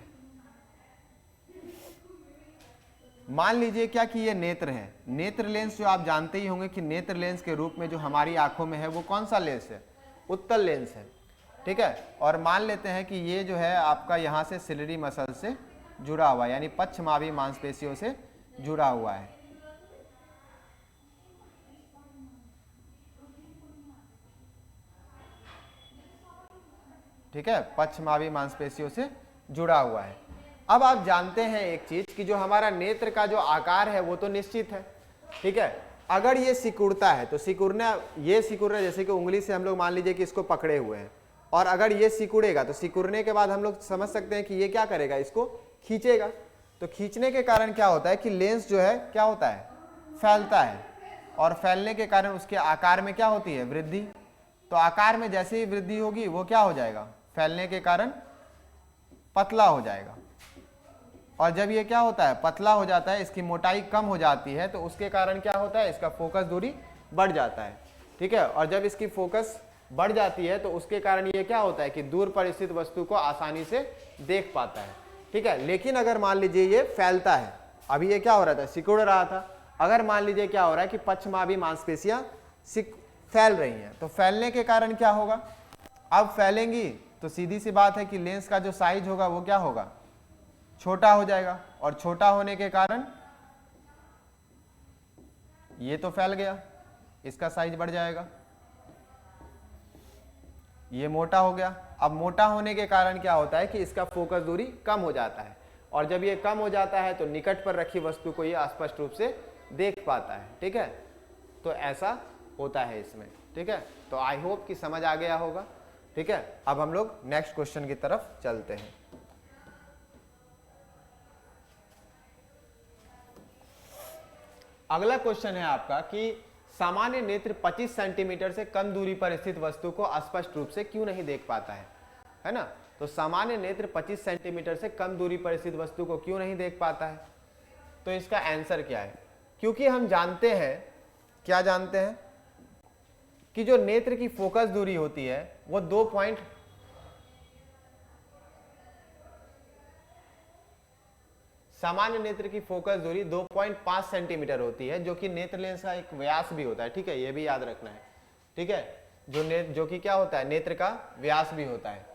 मान लीजिए क्या कि ये नेत्र है। नेत्र लेंस जो आप जानते ही होंगे कि नेत्र लेंस के रूप में जो हमारी आंखों में है वो कौन सा लेंस है, उत्तल लेंस है। ठीक है, और मान लेते हैं कि ये जो है आपका यहाँ से सिलियरी मसल से जुड़ा हुआ है, यानी पक्षमाभी मांसपेशियों से जुड़ा हुआ है। ठीक है, पक्षमाभी मांसपेशियों से जुड़ा हुआ है। अब आप जानते हैं एक चीज कि जो हमारा नेत्र का जो आकार है वो तो निश्चित है। ठीक है, अगर ये सिकुड़ता है तो सिकुड़ना, ये सिकुड़ रहा है, जैसे कि उंगली से हम लोग मान लीजिए कि इसको पकड़े हुए हैं, और अगर ये सिकुड़ेगा तो सिकुड़ने के बाद हम लोग समझ सकते हैं कि ये क्या करेगा, इसको खींचेगा। तो खींचने के कारण क्या होता है कि लेंस जो है क्या होता है, फैलता है, और फैलने के कारण उसके आकार में क्या होती है, वृद्धि। तो आकार में जैसे ही वृद्धि होगी वो क्या हो जाएगा, फैलने के कारण पतला हो जाएगा। और जब ये क्या होता है, पतला हो जाता है, इसकी मोटाई कम हो जाती है, तो उसके कारण क्या होता है, इसका फोकस दूरी बढ़ जाता है। ठीक है, और जब इसकी फोकस बढ़ जाती है तो उसके कारण ये क्या होता है कि दूर पर स्थित वस्तु को आसानी से देख पाता है, ठीक है। लेकिन अगर मान लीजिए ये फैलता है, अभी ये क्या हो रहा था, सिकुड़ रहा था, अगर मान लीजिए क्या हो रहा है कि पक्षमाभी मांसपेशियां फैल रही हैं, तो फैलने के कारण क्या होगा, अब फैलेंगी तो सीधी सी बात है कि लेंस का जो साइज होगा वो क्या होगा, छोटा हो जाएगा, और छोटा होने के कारण ये तो फैल गया, इसका साइज बढ़ जाएगा, ये मोटा हो गया। अब मोटा होने के कारण क्या होता है कि इसका फोकस दूरी कम हो जाता है, और जब ये कम हो जाता है तो निकट पर रखी वस्तु को ये स्पष्ट रूप से देख पाता है, ठीक है। तो ऐसा होता है इसमें, ठीक है। तो आई होप कि समझ आ गया होगा, ठीक है। अब हम लोग नेक्स्ट क्वेश्चन की तरफ चलते हैं। अगला क्वेश्चन है आपका कि सामान्य नेत्र 25 सेंटीमीटर से कम दूरी पर स्थित वस्तु को स्पष्ट रूप से क्यों नहीं देख पाता है ना। तो सामान्य नेत्र 25 सेंटीमीटर से कम दूरी पर स्थित वस्तु को क्यों नहीं देख पाता है, तो इसका आंसर क्या है, क्योंकि हम जानते हैं, क्या जानते हैं कि जो नेत्र की फोकस दूरी होती है वो सामान्य नेत्र की फोकस दूरी 2.5 सेंटीमीटर होती है, जो कि नेत्र लेंस का एक व्यास भी होता है, ठीक है, ये भी याद रखना है, ठीक है, जो कि क्या होता है, नेत्र का व्यास भी होता है।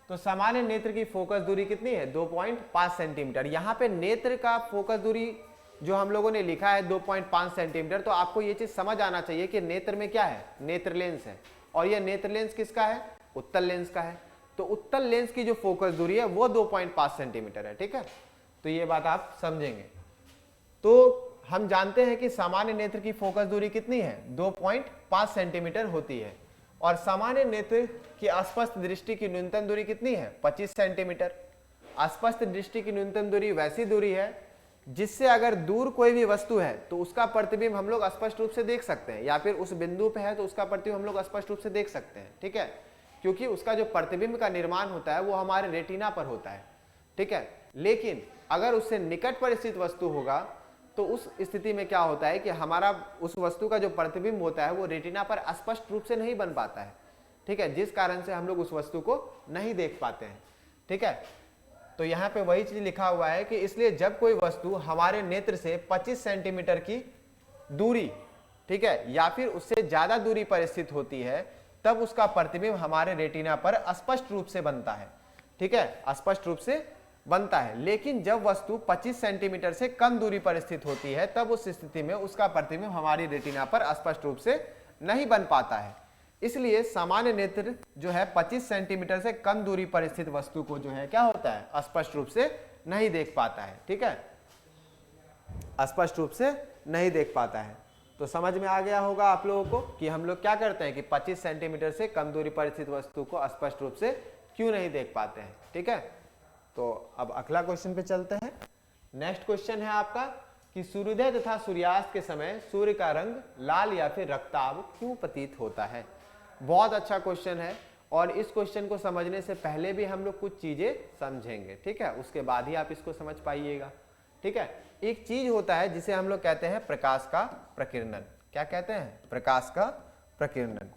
तो सामान्य नेत्र की फोकस दूरी कितनी है, 2.5 सेंटीमीटर। यहाँ पे नेत्र का फोकस दूरी जो हम लोगों ने लिखा है 2.5 सेंटीमीटर, तो आपको ये चीज समझ आना चाहिए कि नेत्र में क्या है, नेत्र लेंस है, और ये नेत्र लेंस किसका है, उत्तल लेंस का है। तो उत्तल लेंस की जो फोकस दूरी है वो 2.5 सेंटीमीटर है, ठीक है। तो ये बात आप समझेंगे। तो हम जानते हैं कि सामान्य नेत्र की फोकस दूरी कितनी है, 2.5 सेंटीमीटर होती है, और सामान्य नेत्र की अस्पष्ट दृष्टि की न्यूनतम दूरी कितनी है, 25 सेंटीमीटर। अस्पष्ट दृष्टि की न्यूनतम दूरी वैसी दूरी है जिससे अगर दूर कोई भी वस्तु है तो उसका प्रतिबिंब हम लोग स्पष्ट रूप से देख सकते हैं, या फिर उस बिंदु पे है तो उसका प्रतिबिंब हम लोग स्पष्ट रूप से देख सकते हैं, ठीक है, क्योंकि उसका जो प्रतिबिंब का निर्माण होता है वो हमारे रेटिना पर होता है, ठीक है। लेकिन अगर उससे निकट पर स्थित वस्तु होगा तो उस स्थिति में क्या होता है कि हमारा उस वस्तु का जो प्रतिबिंब होता है वो रेटिना पर स्पष्ट रूप से नहीं बन पाता है, ठीक है, जिस कारण से हम लोग उस वस्तु को नहीं देख पाते हैं, ठीक है। तो यहाँ पे वही चीज लिखा हुआ है कि इसलिए जब कोई वस्तु हमारे नेत्र से 25 सेंटीमीटर की दूरी, ठीक है, या फिर उससे ज्यादा दूरी पर स्थित होती है, तब उसका प्रतिबिंब हमारे रेटिना पर स्पष्ट रूप से बनता है, ठीक है, स्पष्ट रूप से बनता है। लेकिन जब वस्तु 25 सेंटीमीटर से कम दूरी पर स्थित होती है तब उस स्थिति में उसका प्रतिबिंब हमारी रेटिना पर स्पष्ट रूप से नहीं बन पाता है। इसलिए सामान्य नेत्र जो है 25 सेंटीमीटर से कम दूरी पर स्थित वस्तु को जो है क्या होता है, स्पष्ट रूप से नहीं देख पाता है, ठीक है, स्पष्ट रूप से नहीं देख पाता है। तो समझ में आ गया होगा आप लोगों को कि हम लोग क्या करते हैं कि 25 सेंटीमीटर से कम दूरी पर स्थित वस्तु को स्पष्ट रूप से क्यों नहीं देख पाते हैं, ठीक है। तो अब अगला क्वेश्चन पे चलते हैं। नेक्स्ट क्वेश्चन है आपका कि सूर्योदय तथा सूर्यास्त के समय सूर्य का रंग लाल या फिर रक्ताभ क्यों प्रतीत होता है। बहुत अच्छा क्वेश्चन है, और इस क्वेश्चन को समझने से पहले भी हम लोग कुछ चीजें समझेंगे, ठीक है, उसके बाद ही आप इसको समझ पाइएगा, ठीक है। एक चीज होता है जिसे हम लोग कहते हैं प्रकाश का प्रकीर्णन। क्या कहते हैं, प्रकाश का प्रकीर्णन।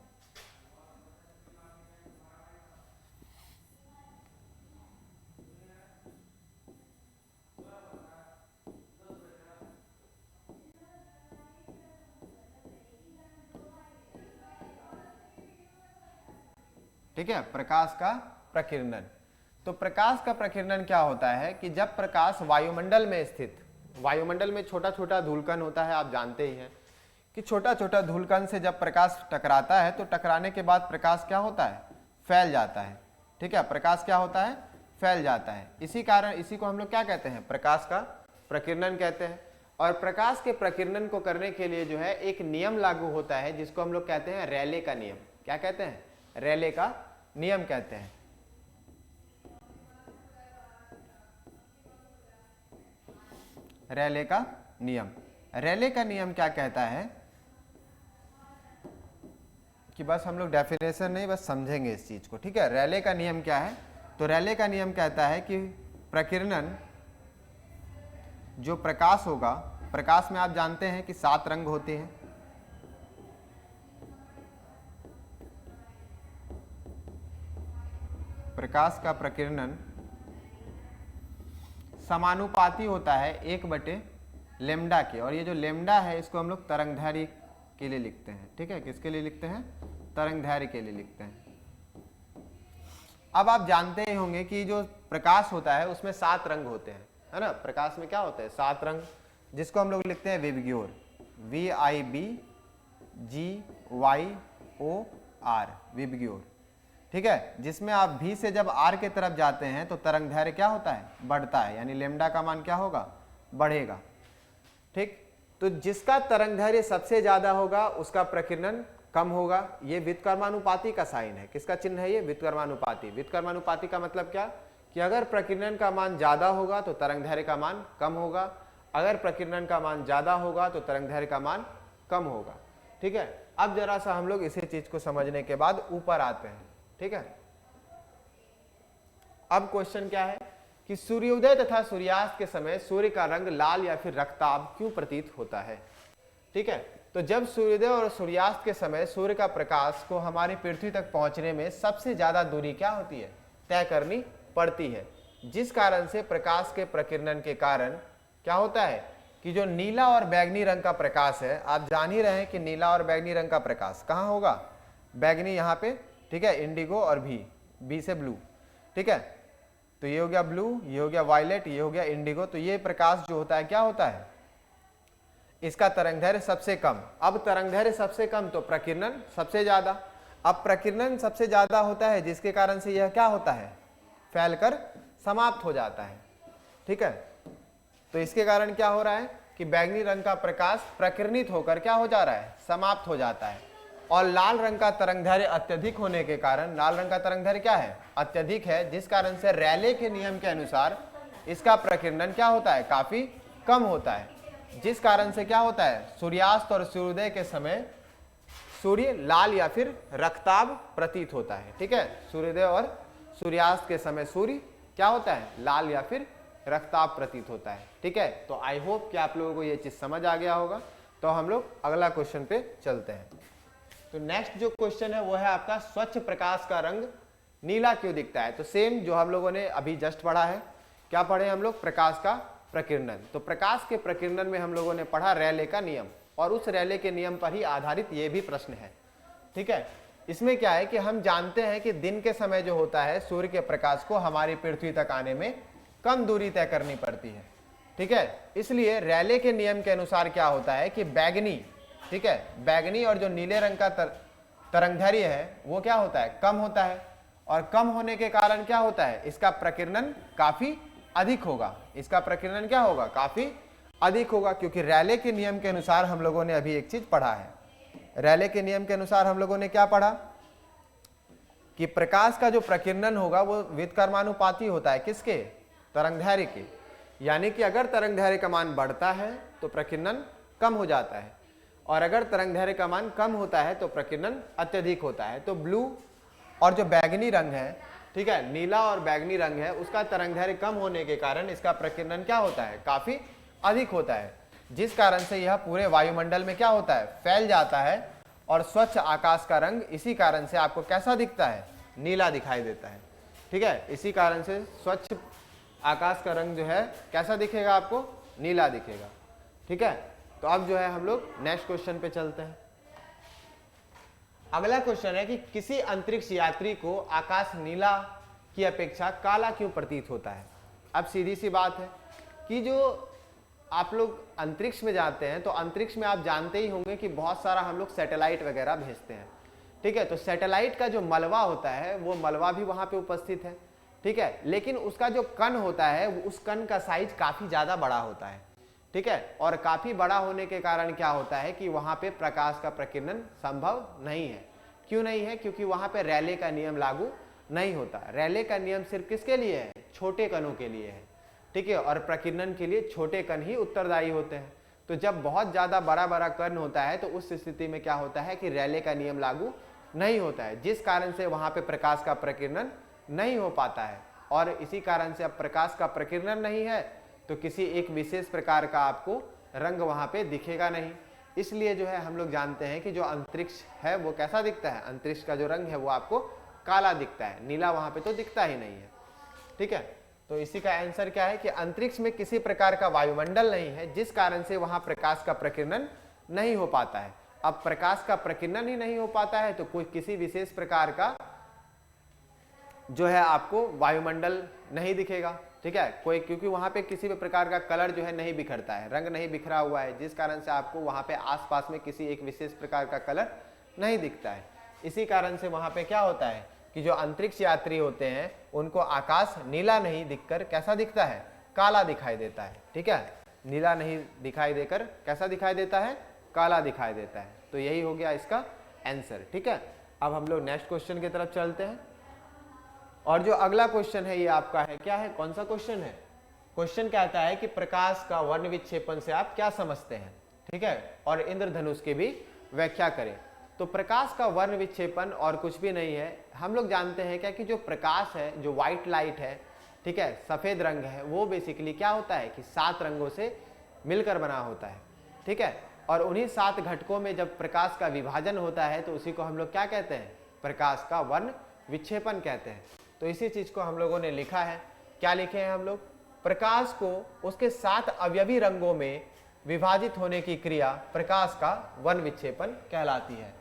ठीक है, प्रकाश का प्रकीर्णन। तो प्रकाश का प्रकीर्णन क्या होता है कि जब प्रकाश वायुमंडल में स्थित, वायुमंडल में छोटा छोटा धूलकण होता है, आप जानते ही हैं कि छोटा छोटा धूलकण से जब प्रकाश टकराता है तो टकराने के बाद प्रकाश क्या होता है, फैल जाता है, ठीक है, प्रकाश क्या होता है, फैल जाता है। इसी कारण इसी को हम लोग क्या कहते हैं, प्रकाश का प्रकीर्णन कहते हैं। और प्रकाश के प्रकीर्णन को करने के लिए जो है एक नियम लागू होता है जिसको हम लोग कहते हैं रेले का नियम। क्या कहते हैं, रेले का नियम कहते हैं। रेले का नियम, रेले का नियम क्या कहता है कि बस हम लोग डेफिनेशन नहीं बस समझेंगे इस चीज को, ठीक है। रेले का नियम क्या है, तो रेले का नियम कहता है कि प्रकीर्णन जो प्रकाश होगा, प्रकाश में आप जानते हैं कि 7 रंग होते हैं, प्रकाश का प्रकीर्णन समानुपाती होता है 1/λ के, और ये जो लेमडा है इसको हम लोग तरंगदैर्घ्य के लिए लिखते हैं। ठीक है, किसके लिए लिखते हैं? तरंगदैर्घ्य के लिए लिखते हैं। अब आप जानते ही होंगे कि जो प्रकाश होता है उसमें 7 रंग होते हैं, है ना। प्रकाश में क्या होते हैं? 7 रंग, जिसको हम लोग लिखते हैं विबग्योर, VIBGYOR, विबग्योर। ठीक है, जिसमें आप V से जब R के तरफ जाते हैं तो तरंगदैर्घ्य क्या होता है? बढ़ता है, यानी लेमडा का मान क्या होगा? बढ़ेगा। ठीक, तो जिसका तरंगदैर्घ्य सबसे ज्यादा होगा उसका प्रकीर्णन कम होगा। ये व्युत्क्रमानुपाती का साइन है। किसका चिन्ह है ये? व्युत्क्रमानुपाती। व्युत्क्रमानुपाती का मतलब क्या? कि अगर प्रकीर्णन का मान ज्यादा होगा तो तरंगदैर्घ्य का मान कम होगा, अगर प्रकीर्णन का मान ज्यादा होगा तो तरंगदैर्घ्य का मान कम होगा। ठीक है, अब जरा सा हम लोग इसी चीज को समझने के बाद ऊपर आते हैं। ठीक है, अब क्वेश्चन क्या है कि सूर्योदय तथा सूर्यास्त के समय सूर्य का रंग लाल या फिर रक्ताभ क्यों प्रतीत होता है? ठीक है, तो जब सूर्योदय और सूर्यास्त के समय सूर्य का प्रकाश को हमारी पृथ्वी तक पहुंचने में सबसे ज्यादा दूरी क्या होती है? तय करनी पड़ती है, जिस कारण से प्रकाश के प्रकीर्णन के कारण क्या होता है कि जो नीला और बैगनी रंग का प्रकाश है, आप जान ही रहे हैं कि नीला और बैगनी रंग का प्रकाश कहाँ होगा? बैगनी यहाँ पे, ठीक है, इंडिगो और बी से ब्लू। ठीक है, तो ये हो गया ब्लू, ये हो गया वायलेट, ये हो गया इंडिगो। तो ये प्रकाश जो होता है क्या होता है? इसका तरंगदैर्घ्य सबसे कम। अब तरंगदैर्घ्य सबसे कम तो प्रकीर्णन सबसे ज्यादा। अब प्रकीर्णन सबसे ज्यादा होता है जिसके कारण से यह क्या होता है? फैलकर समाप्त हो जाता है। ठीक है, तो इसके कारण क्या हो रहा है कि बैगनी रंग का प्रकाश प्रकीर्णित होकर क्या हो जा रहा है? समाप्त हो जाता है। और लाल रंग का तरंगदैर्घ्य अत्यधिक होने के कारण, लाल रंग का तरंगदैर्घ्य क्या है? अत्यधिक है, जिस कारण से रैले के नियम के अनुसार इसका प्रकीर्णन क्या होता है? काफी कम होता है, जिस कारण से क्या होता है? सूर्यास्त और सूर्योदय के समय सूर्य लाल या फिर रक्ताभ प्रतीत होता है। ठीक है, सूर्योदय और सूर्यास्त के समय सूर्य क्या होता है? लाल या फिर रक्ताभ प्रतीत होता है। ठीक है, तो आई होप कि आप लोगों को ये चीज समझ आ गया होगा। तो हम लोग अगला क्वेश्चन पे चलते हैं। तो नेक्स्ट जो क्वेश्चन है वो है आपका, स्वच्छ प्रकाश का रंग नीला क्यों दिखता है? तो सेम जो हम लोगों ने अभी जस्ट पढ़ा है, क्या पढ़े हम लोग? प्रकाश का प्रकीर्णन। तो प्रकाश के प्रकीर्णन में हम लोगों ने पढ़ा रैले का नियम, और उस रैले के नियम पर ही आधारित ये भी प्रश्न है। ठीक है, इसमें क्या है कि हम जानते हैं कि दिन के समय जो होता है सूर्य के प्रकाश को हमारी पृथ्वी तक आने में कम दूरी तय करनी पड़ती है। ठीक है, इसलिए रैले के नियम के अनुसार क्या होता है कि बैगनी, ठीक है, बैगनी और जो नीले रंग का तरंगदैर्घ्य है वो क्या होता है? कम होता है, और कम होने के कारण क्या होता है? इसका प्रकीर्णन काफी अधिक होगा। इसका प्रकीर्णन क्या होगा? काफी अधिक होगा, क्योंकि रैले के नियम के अनुसार हम लोगों ने अभी एक चीज पढ़ा है। रैले के नियम के अनुसार हम लोगों ने क्या पढ़ा कि प्रकाश का जो प्रकीर्णन होगा वो व्युत्क्रमानुपाती होता है किसके? तरंगदैर्घ्य के। यानी कि अगर तरंगदैर्घ्य का मान बढ़ता है तो प्रकीर्णन कम हो जाता है, और अगर तरंगदैर्घ्य का मान कम होता है तो प्रकीर्णन अत्यधिक होता है। तो ब्लू और जो बैगनी रंग है, ठीक है, नीला और बैगनी रंग है, उसका तरंगदैर्घ्य कम होने के कारण इसका प्रकीर्णन क्या होता है? काफी अधिक होता है, जिस कारण से यह पूरे वायुमंडल में क्या होता है? फैल जाता है, और स्वच्छ आकाश का रंग इसी कारण से आपको कैसा दिखता है? नीला दिखाई देता है। ठीक है, इसी कारण से स्वच्छ आकाश का रंग जो है कैसा दिखेगा आपको? नीला दिखेगा। ठीक है, तो अब जो है हम लोग नेक्स्ट क्वेश्चन पे चलते हैं। अगला क्वेश्चन है कि किसी अंतरिक्ष यात्री को आकाश नीला की अपेक्षा काला क्यों प्रतीत होता है? अब सीधी सी बात है कि जो आप लोग अंतरिक्ष में जाते हैं तो अंतरिक्ष में आप जानते ही होंगे कि बहुत सारा हम लोग सैटेलाइट वगैरह भेजते हैं। ठीक है, तो सैटेलाइट का जो मलबा होता है वो मलबा भी वहां पे उपस्थित है। ठीक है, लेकिन उसका जो कण होता है उस कण का साइज काफी ज्यादा बड़ा होता है। ठीक है, और काफी बड़ा होने के कारण क्या होता है कि वहां पे प्रकाश का प्रकीर्णन संभव नहीं है। क्यों नहीं है? क्योंकि वहां पे रैले का नियम लागू नहीं होता। रैले का नियम सिर्फ किसके लिए है? छोटे कणों के लिए है। ठीक है, और प्रकीर्णन के लिए छोटे कण ही उत्तरदायी होते हैं। तो जब बहुत ज्यादा बड़ा बड़ा कण होता है तो उस स्थिति में क्या होता है कि रैले का नियम लागू नहीं होता है, जिस कारण से वहां पे प्रकाश का प्रकीर्णन नहीं हो पाता है। और इसी कारण से अब प्रकाश का प्रकीर्णन नहीं है तो किसी एक विशेष प्रकार का आपको रंग वहां पे दिखेगा नहीं। इसलिए जो है हम लोग जानते हैं कि जो अंतरिक्ष है वो कैसा दिखता है? अंतरिक्ष का जो रंग है वो आपको काला दिखता है, नीला वहां पे तो दिखता ही नहीं है। ठीक है, तो इसी का आंसर क्या है कि अंतरिक्ष में किसी प्रकार का वायुमंडल नहीं है जिस कारण से वहां प्रकाश का प्रकीर्णन नहीं हो पाता है। अब प्रकाश का प्रकीर्णन ही नहीं हो पाता है तो कोई किसी विशेष प्रकार का जो है आपको वायुमंडल नहीं दिखेगा। ठीक है, कोई क्योंकि वहां पे किसी भी प्रकार का कलर जो है नहीं बिखरता है, रंग नहीं बिखरा हुआ है, जिस कारण से आपको वहां पे आसपास में किसी एक विशेष प्रकार का कलर नहीं दिखता है। इसी कारण से वहां पे क्या होता है कि जो अंतरिक्ष यात्री होते हैं उनको आकाश नीला नहीं दिखकर कैसा दिखता है, काला दिखाई देता है। ठीक है, नीला नहीं दिखाई देकर कैसा दिखाई देता है, काला दिखाई देता है। तो यही हो गया इसका आंसर। ठीक है, अब हम लोग नेक्स्ट क्वेश्चन की तरफ चलते हैं। और जो अगला क्वेश्चन है ये आपका है, क्या है, कौन सा क्वेश्चन है? क्वेश्चन कहता है कि प्रकाश का वर्ण विक्षेपण से आप क्या समझते हैं। ठीक है, और इंद्रधनुष की भी व्याख्या करें। तो प्रकाश का वर्ण विक्षेपण और कुछ भी नहीं है, हम लोग जानते हैं क्या कि जो प्रकाश है, जो व्हाइट लाइट है, ठीक है, सफेद रंग है, वो बेसिकली क्या होता है कि 7 रंगों से मिलकर बना होता है। ठीक है, और उन्हीं 7 घटकों में जब प्रकाश का विभाजन होता है तो उसी को हम लोग क्या कहते हैं, प्रकाश का वर्ण विक्षेपण कहते हैं। तो इसी चीज को हम लोगों ने लिखा है। क्या लिखे हैं हम लोग? प्रकाश को उसके 7 अवयवी रंगों में विभाजित होने की क्रिया प्रकाश का वर्ण विक्षेपण कहलाती है।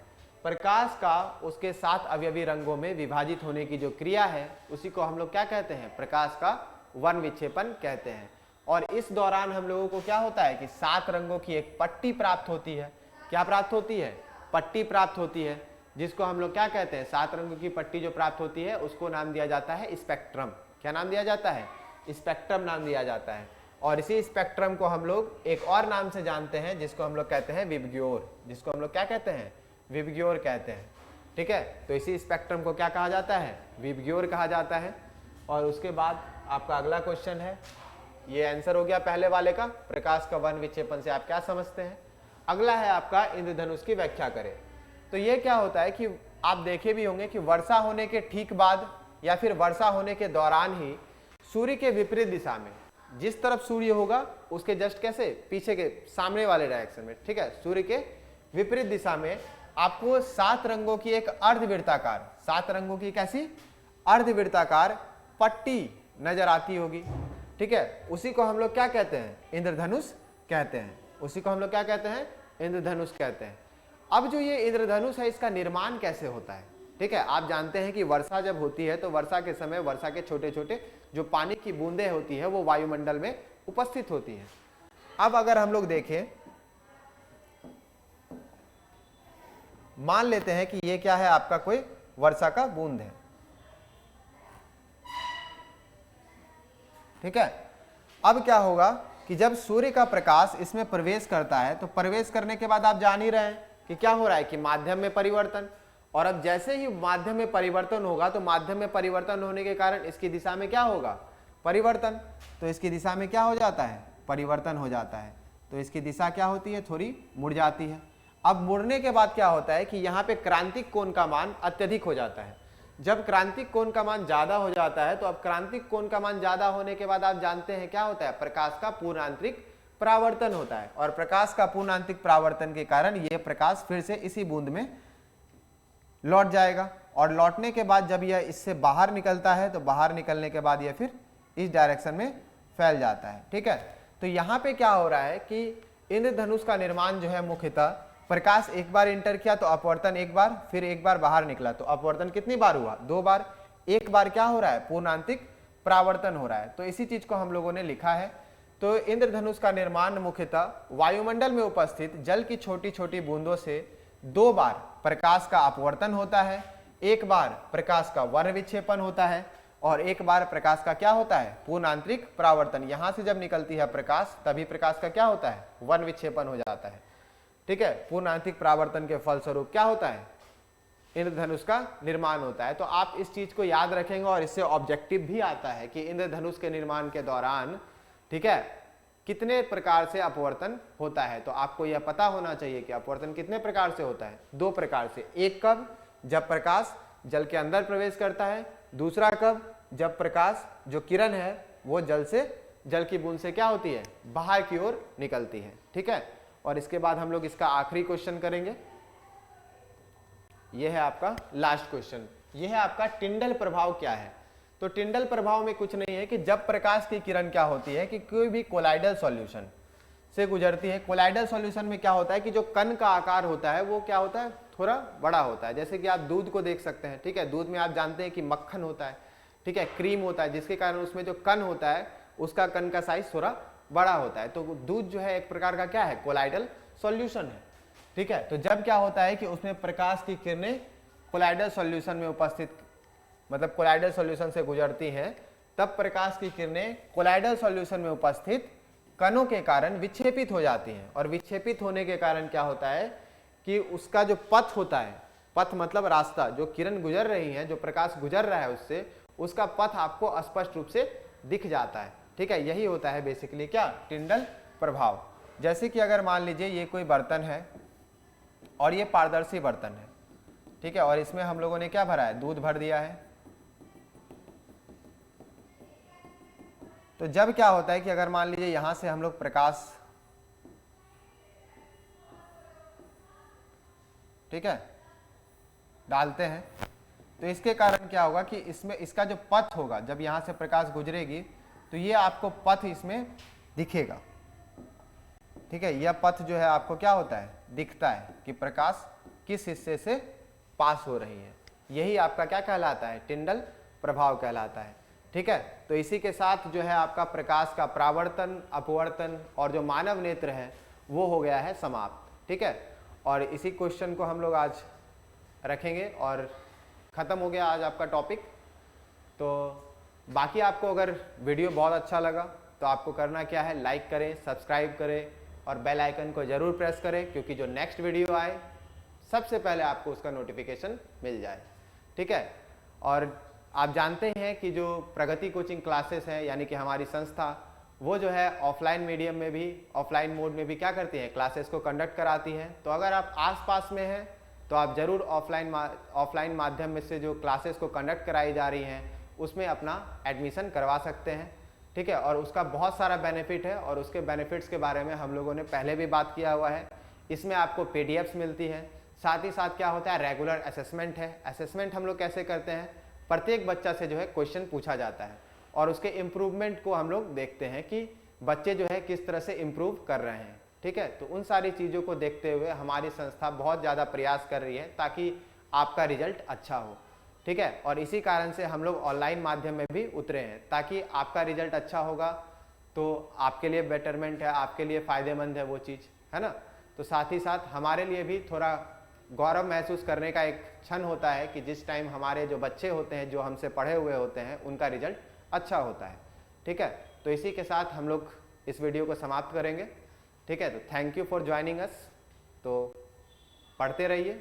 प्रकाश का उसके 7 अवयवी रंगों में विभाजित होने की जो क्रिया है उसी को हम लोग क्या कहते हैं, प्रकाश का वर्ण विक्षेपण कहते हैं। और इस दौरान हम लोगों को क्या होता है कि 7 रंगों की एक पट्टी प्राप्त होती है। क्या प्राप्त होती है? पट्टी प्राप्त होती है, जिसको हम लोग क्या कहते हैं, 7 रंगों की पट्टी जो प्राप्त होती है उसको नाम दिया जाता है स्पेक्ट्रम। क्या नाम दिया जाता है? स्पेक्ट्रम नाम दिया जाता है। और इसी स्पेक्ट्रम को हम लोग एक और नाम से जानते हैं जिसको हम लोग कहते हैं विबग्योर, जिसको हम लोग क्या कहते हैं, विबग्योर कहते हैं। ठीक है, तो इसी स्पेक्ट्रम को क्या कहा जाता है, विबग्योर कहा जाता है। और उसके बाद आपका अगला क्वेश्चन है, ये आंसर हो गया पहले वाले का, प्रकाश का वर्ण विक्षेपण से आप क्या समझते हैं। अगला है आपका इंद्रधनुष की व्याख्या करें। तो ये क्या होता है कि आप देखे भी होंगे कि वर्षा होने के ठीक बाद या फिर वर्षा होने के दौरान ही सूर्य के विपरीत दिशा में, जिस तरफ सूर्य होगा उसके जस्ट कैसे पीछे के सामने वाले डायरेक्शन में, ठीक है, सूर्य के विपरीत दिशा में आपको 7 रंगों की एक अर्धवृत्ताकार, 7 रंगों की कैसी अर्धवृत्ताकार पट्टी नजर आती होगी। ठीक है, उसी को हम लोग क्या कहते हैं, इंद्रधनुष कहते हैं। उसी को हम लोग क्या कहते हैं, इंद्रधनुष कहते हैं। अब जो ये इंद्रधनुष है इसका निर्माण कैसे होता है। ठीक है, आप जानते हैं कि वर्षा जब होती है तो वर्षा के समय वर्षा के छोटे छोटे जो पानी की बूंदें होती है वो वायुमंडल में उपस्थित होती हैं। अब अगर हम लोग देखें, मान लेते हैं कि ये क्या है, आपका कोई वर्षा का बूंद है। ठीक है, अब क्या होगा कि जब सूर्य का प्रकाश इसमें प्रवेश करता है तो प्रवेश करने के बाद आप जान ही रहे हैं कि क्या हो रहा है कि माध्यम में परिवर्तन। और अब जैसे ही माध्यम में परिवर्तन होगा तो माध्यम में परिवर्तन होने के कारण इसकी दिशा में क्या होगा, परिवर्तन। तो इसकी दिशा में क्या हो जाता है, परिवर्तन हो जाता है। तो इसकी दिशा क्या होती है, थोड़ी मुड़ जाती है। अब मुड़ने के बाद क्या होता है कि यहाँ पे क्रांतिक कोण का मान अत्यधिक हो जाता है। जब क्रांतिक कोण का मान ज्यादा हो जाता है तो अब क्रांतिक कोण का मान ज्यादा होने के बाद आप जानते हैं क्या होता है, प्रकाश का पूर्ण आंतरिक परावर्तन होता है। और प्रकाश का पूर्ण आंतरिक परावर्तन के कारण यह प्रकाश फिर से इसी बूंद में लौट जाएगा। और लौटने के बाद जब यह इससे बाहर निकलता है तो बाहर निकलने के बाद यह फिर इस डायरेक्शन में फैल जाता है। ठीक है, तो यहाँ पे क्या हो रहा है कि इंद्रधनुष का निर्माण जो है मुख्यतः प्रकाश एक बार इंटर किया तो अपवर्तन एक बार, फिर एक बार बाहर निकला तो अपवर्तन कितनी बार हुआ, 2 बार। एक बार क्या हो रहा है, पूर्ण आंतरिक परावर्तन हो रहा है। तो इसी चीज को हम लोगों ने लिखा है। तो इंद्रधनुष का निर्माण मुख्यतः वायुमंडल में उपस्थित जल की छोटी छोटी बूंदों से 2 बार प्रकाश का अपवर्तन होता है, एक बार प्रकाश का वर्ण विक्षेपण होता है और एक बार प्रकाश का क्या होता है, पूर्ण आंतरिक परावर्तन। यहां से जब निकलती है प्रकाश तभी प्रकाश का क्या होता है, वर्ण विक्षेपण हो जाता है। ठीक है, पूर्ण आंतरिक परावर्तन के फलस्वरूप क्या होता है, इंद्रधनुष का निर्माण होता है। तो आप इस चीज को याद रखेंगे और इससे ऑब्जेक्टिव भी आता है कि इंद्रधनुष के निर्माण के दौरान, ठीक है, कितने प्रकार से अपवर्तन होता है। तो आपको यह पता होना चाहिए कि अपवर्तन कितने प्रकार से होता है, 2 प्रकार से। एक कब, जब प्रकाश जल के अंदर प्रवेश करता है। दूसरा कब, जब प्रकाश जो किरण है वो जल की बूंद से क्या होती है, बाहर की ओर निकलती है। ठीक है, और इसके बाद हम लोग इसका आखिरी क्वेश्चन करेंगे। यह है आपका लास्ट क्वेश्चन। यह है आपका टिंडल प्रभाव क्या है। तो टिंडल प्रभाव में कुछ नहीं है कि जब प्रकाश की किरण क्या होती है कि कोई भी कोलाइडल सॉल्यूशन से गुजरती है। कोलाइडल सॉल्यूशन में क्या होता है कि जो कण का आकार होता है वो क्या होता है, थोड़ा बड़ा होता है। जैसे कि आप दूध को देख सकते हैं, ठीक है, दूध में आप जानते हैं कि मक्खन होता है, ठीक है, क्रीम होता है, जिसके कारण उसमें जो कण होता है उसका कण का साइज थोड़ा बड़ा होता है। तो दूध जो है एक प्रकार का क्या है, कोलाइडल सॉल्यूशन है, ठीक है। तो जब क्या होता है कि उसमें प्रकाश की किरणें कोलाइडल सॉल्यूशन में उपस्थित, मतलब कोलाइडल सॉल्यूशन से गुजरती हैं, तब प्रकाश की किरणें कोलाइडल सॉल्यूशन में उपस्थित कणों के कारण विक्षेपित हो जाती हैं। और विक्षेपित होने के कारण क्या होता है कि उसका जो पथ होता है, पथ मतलब रास्ता, जो किरण गुजर रही है, जो प्रकाश गुजर रहा है उससे, उसका पथ आपको स्पष्ट रूप से दिख जाता है, ठीक है। यही होता है बेसिकली क्या, टिंडल प्रभाव। जैसे कि अगर मान लीजिए ये कोई बर्तन है और ये पारदर्शी बर्तन है, ठीक है, और इसमें हम लोगों ने क्या भरा है, दूध भर दिया है। तो जब क्या होता है कि अगर मान लीजिए यहां से हम लोग प्रकाश, ठीक है, डालते हैं, तो इसके कारण क्या होगा कि इसमें इसका जो पथ होगा, जब यहां से प्रकाश गुजरेगी तो ये आपको पथ इसमें दिखेगा, ठीक है। यह पथ जो है आपको क्या होता है, दिखता है कि प्रकाश किस हिस्से से पास हो रही है। यही आपका क्या कहलाता है, टिंडल प्रभाव कहलाता है, ठीक है। तो इसी के साथ जो है आपका प्रकाश का परावर्तन, अपवर्तन और जो मानव नेत्र है वो हो गया है समाप्त, ठीक है। और इसी क्वेश्चन को हम लोग आज रखेंगे और ख़त्म हो गया आज आपका टॉपिक। तो बाकी आपको अगर वीडियो बहुत अच्छा लगा तो आपको करना क्या है, लाइक करें, सब्सक्राइब करें और बेल आइकन को ज़रूर प्रेस करें, क्योंकि जो नेक्स्ट वीडियो आए सबसे पहले आपको उसका नोटिफिकेशन मिल जाए, ठीक है। और आप जानते हैं कि जो प्रगति कोचिंग क्लासेस हैं, यानी कि हमारी संस्था, वो जो है ऑफलाइन मीडियम में भी, ऑफलाइन मोड में भी क्या करती हैं, क्लासेस को कंडक्ट कराती हैं। तो अगर आप आसपास में हैं तो आप ज़रूर ऑफलाइन माध्यम में से जो क्लासेस को कंडक्ट कराई जा रही हैं उसमें अपना एडमिशन करवा सकते हैं, ठीक है। और उसका बहुत सारा बेनिफिट है और उसके बेनिफिट्स के बारे में हम लोगों ने पहले भी बात किया हुआ है। इसमें आपको PDFs मिलती है, साथ ही साथ क्या होता है, रेगुलर असेसमेंट है। असेसमेंट हम लोग कैसे करते हैं, प्रत्येक बच्चा से जो है क्वेश्चन पूछा जाता है और उसके इम्प्रूवमेंट को हम लोग देखते हैं कि बच्चे जो है किस तरह से इम्प्रूव कर रहे हैं, ठीक है। तो उन सारी चीज़ों को देखते हुए हमारी संस्था बहुत ज़्यादा प्रयास कर रही है ताकि आपका रिजल्ट अच्छा हो, ठीक है। और इसी कारण से हम लोग ऑनलाइन माध्यम में भी उतरे हैं, ताकि आपका रिजल्ट अच्छा होगा तो आपके लिए बेटरमेंट है, आपके लिए फ़ायदेमंद है वो चीज़, है ना। तो साथ ही साथ हमारे लिए भी थोड़ा गौरव महसूस करने का एक क्षण होता है कि जिस टाइम हमारे जो बच्चे होते हैं, जो हमसे पढ़े हुए होते हैं, उनका रिजल्ट अच्छा होता है, ठीक है। तो इसी के साथ हम लोग इस वीडियो को समाप्त करेंगे, ठीक है। तो thank you for joining us. तो पढ़ते रहिए,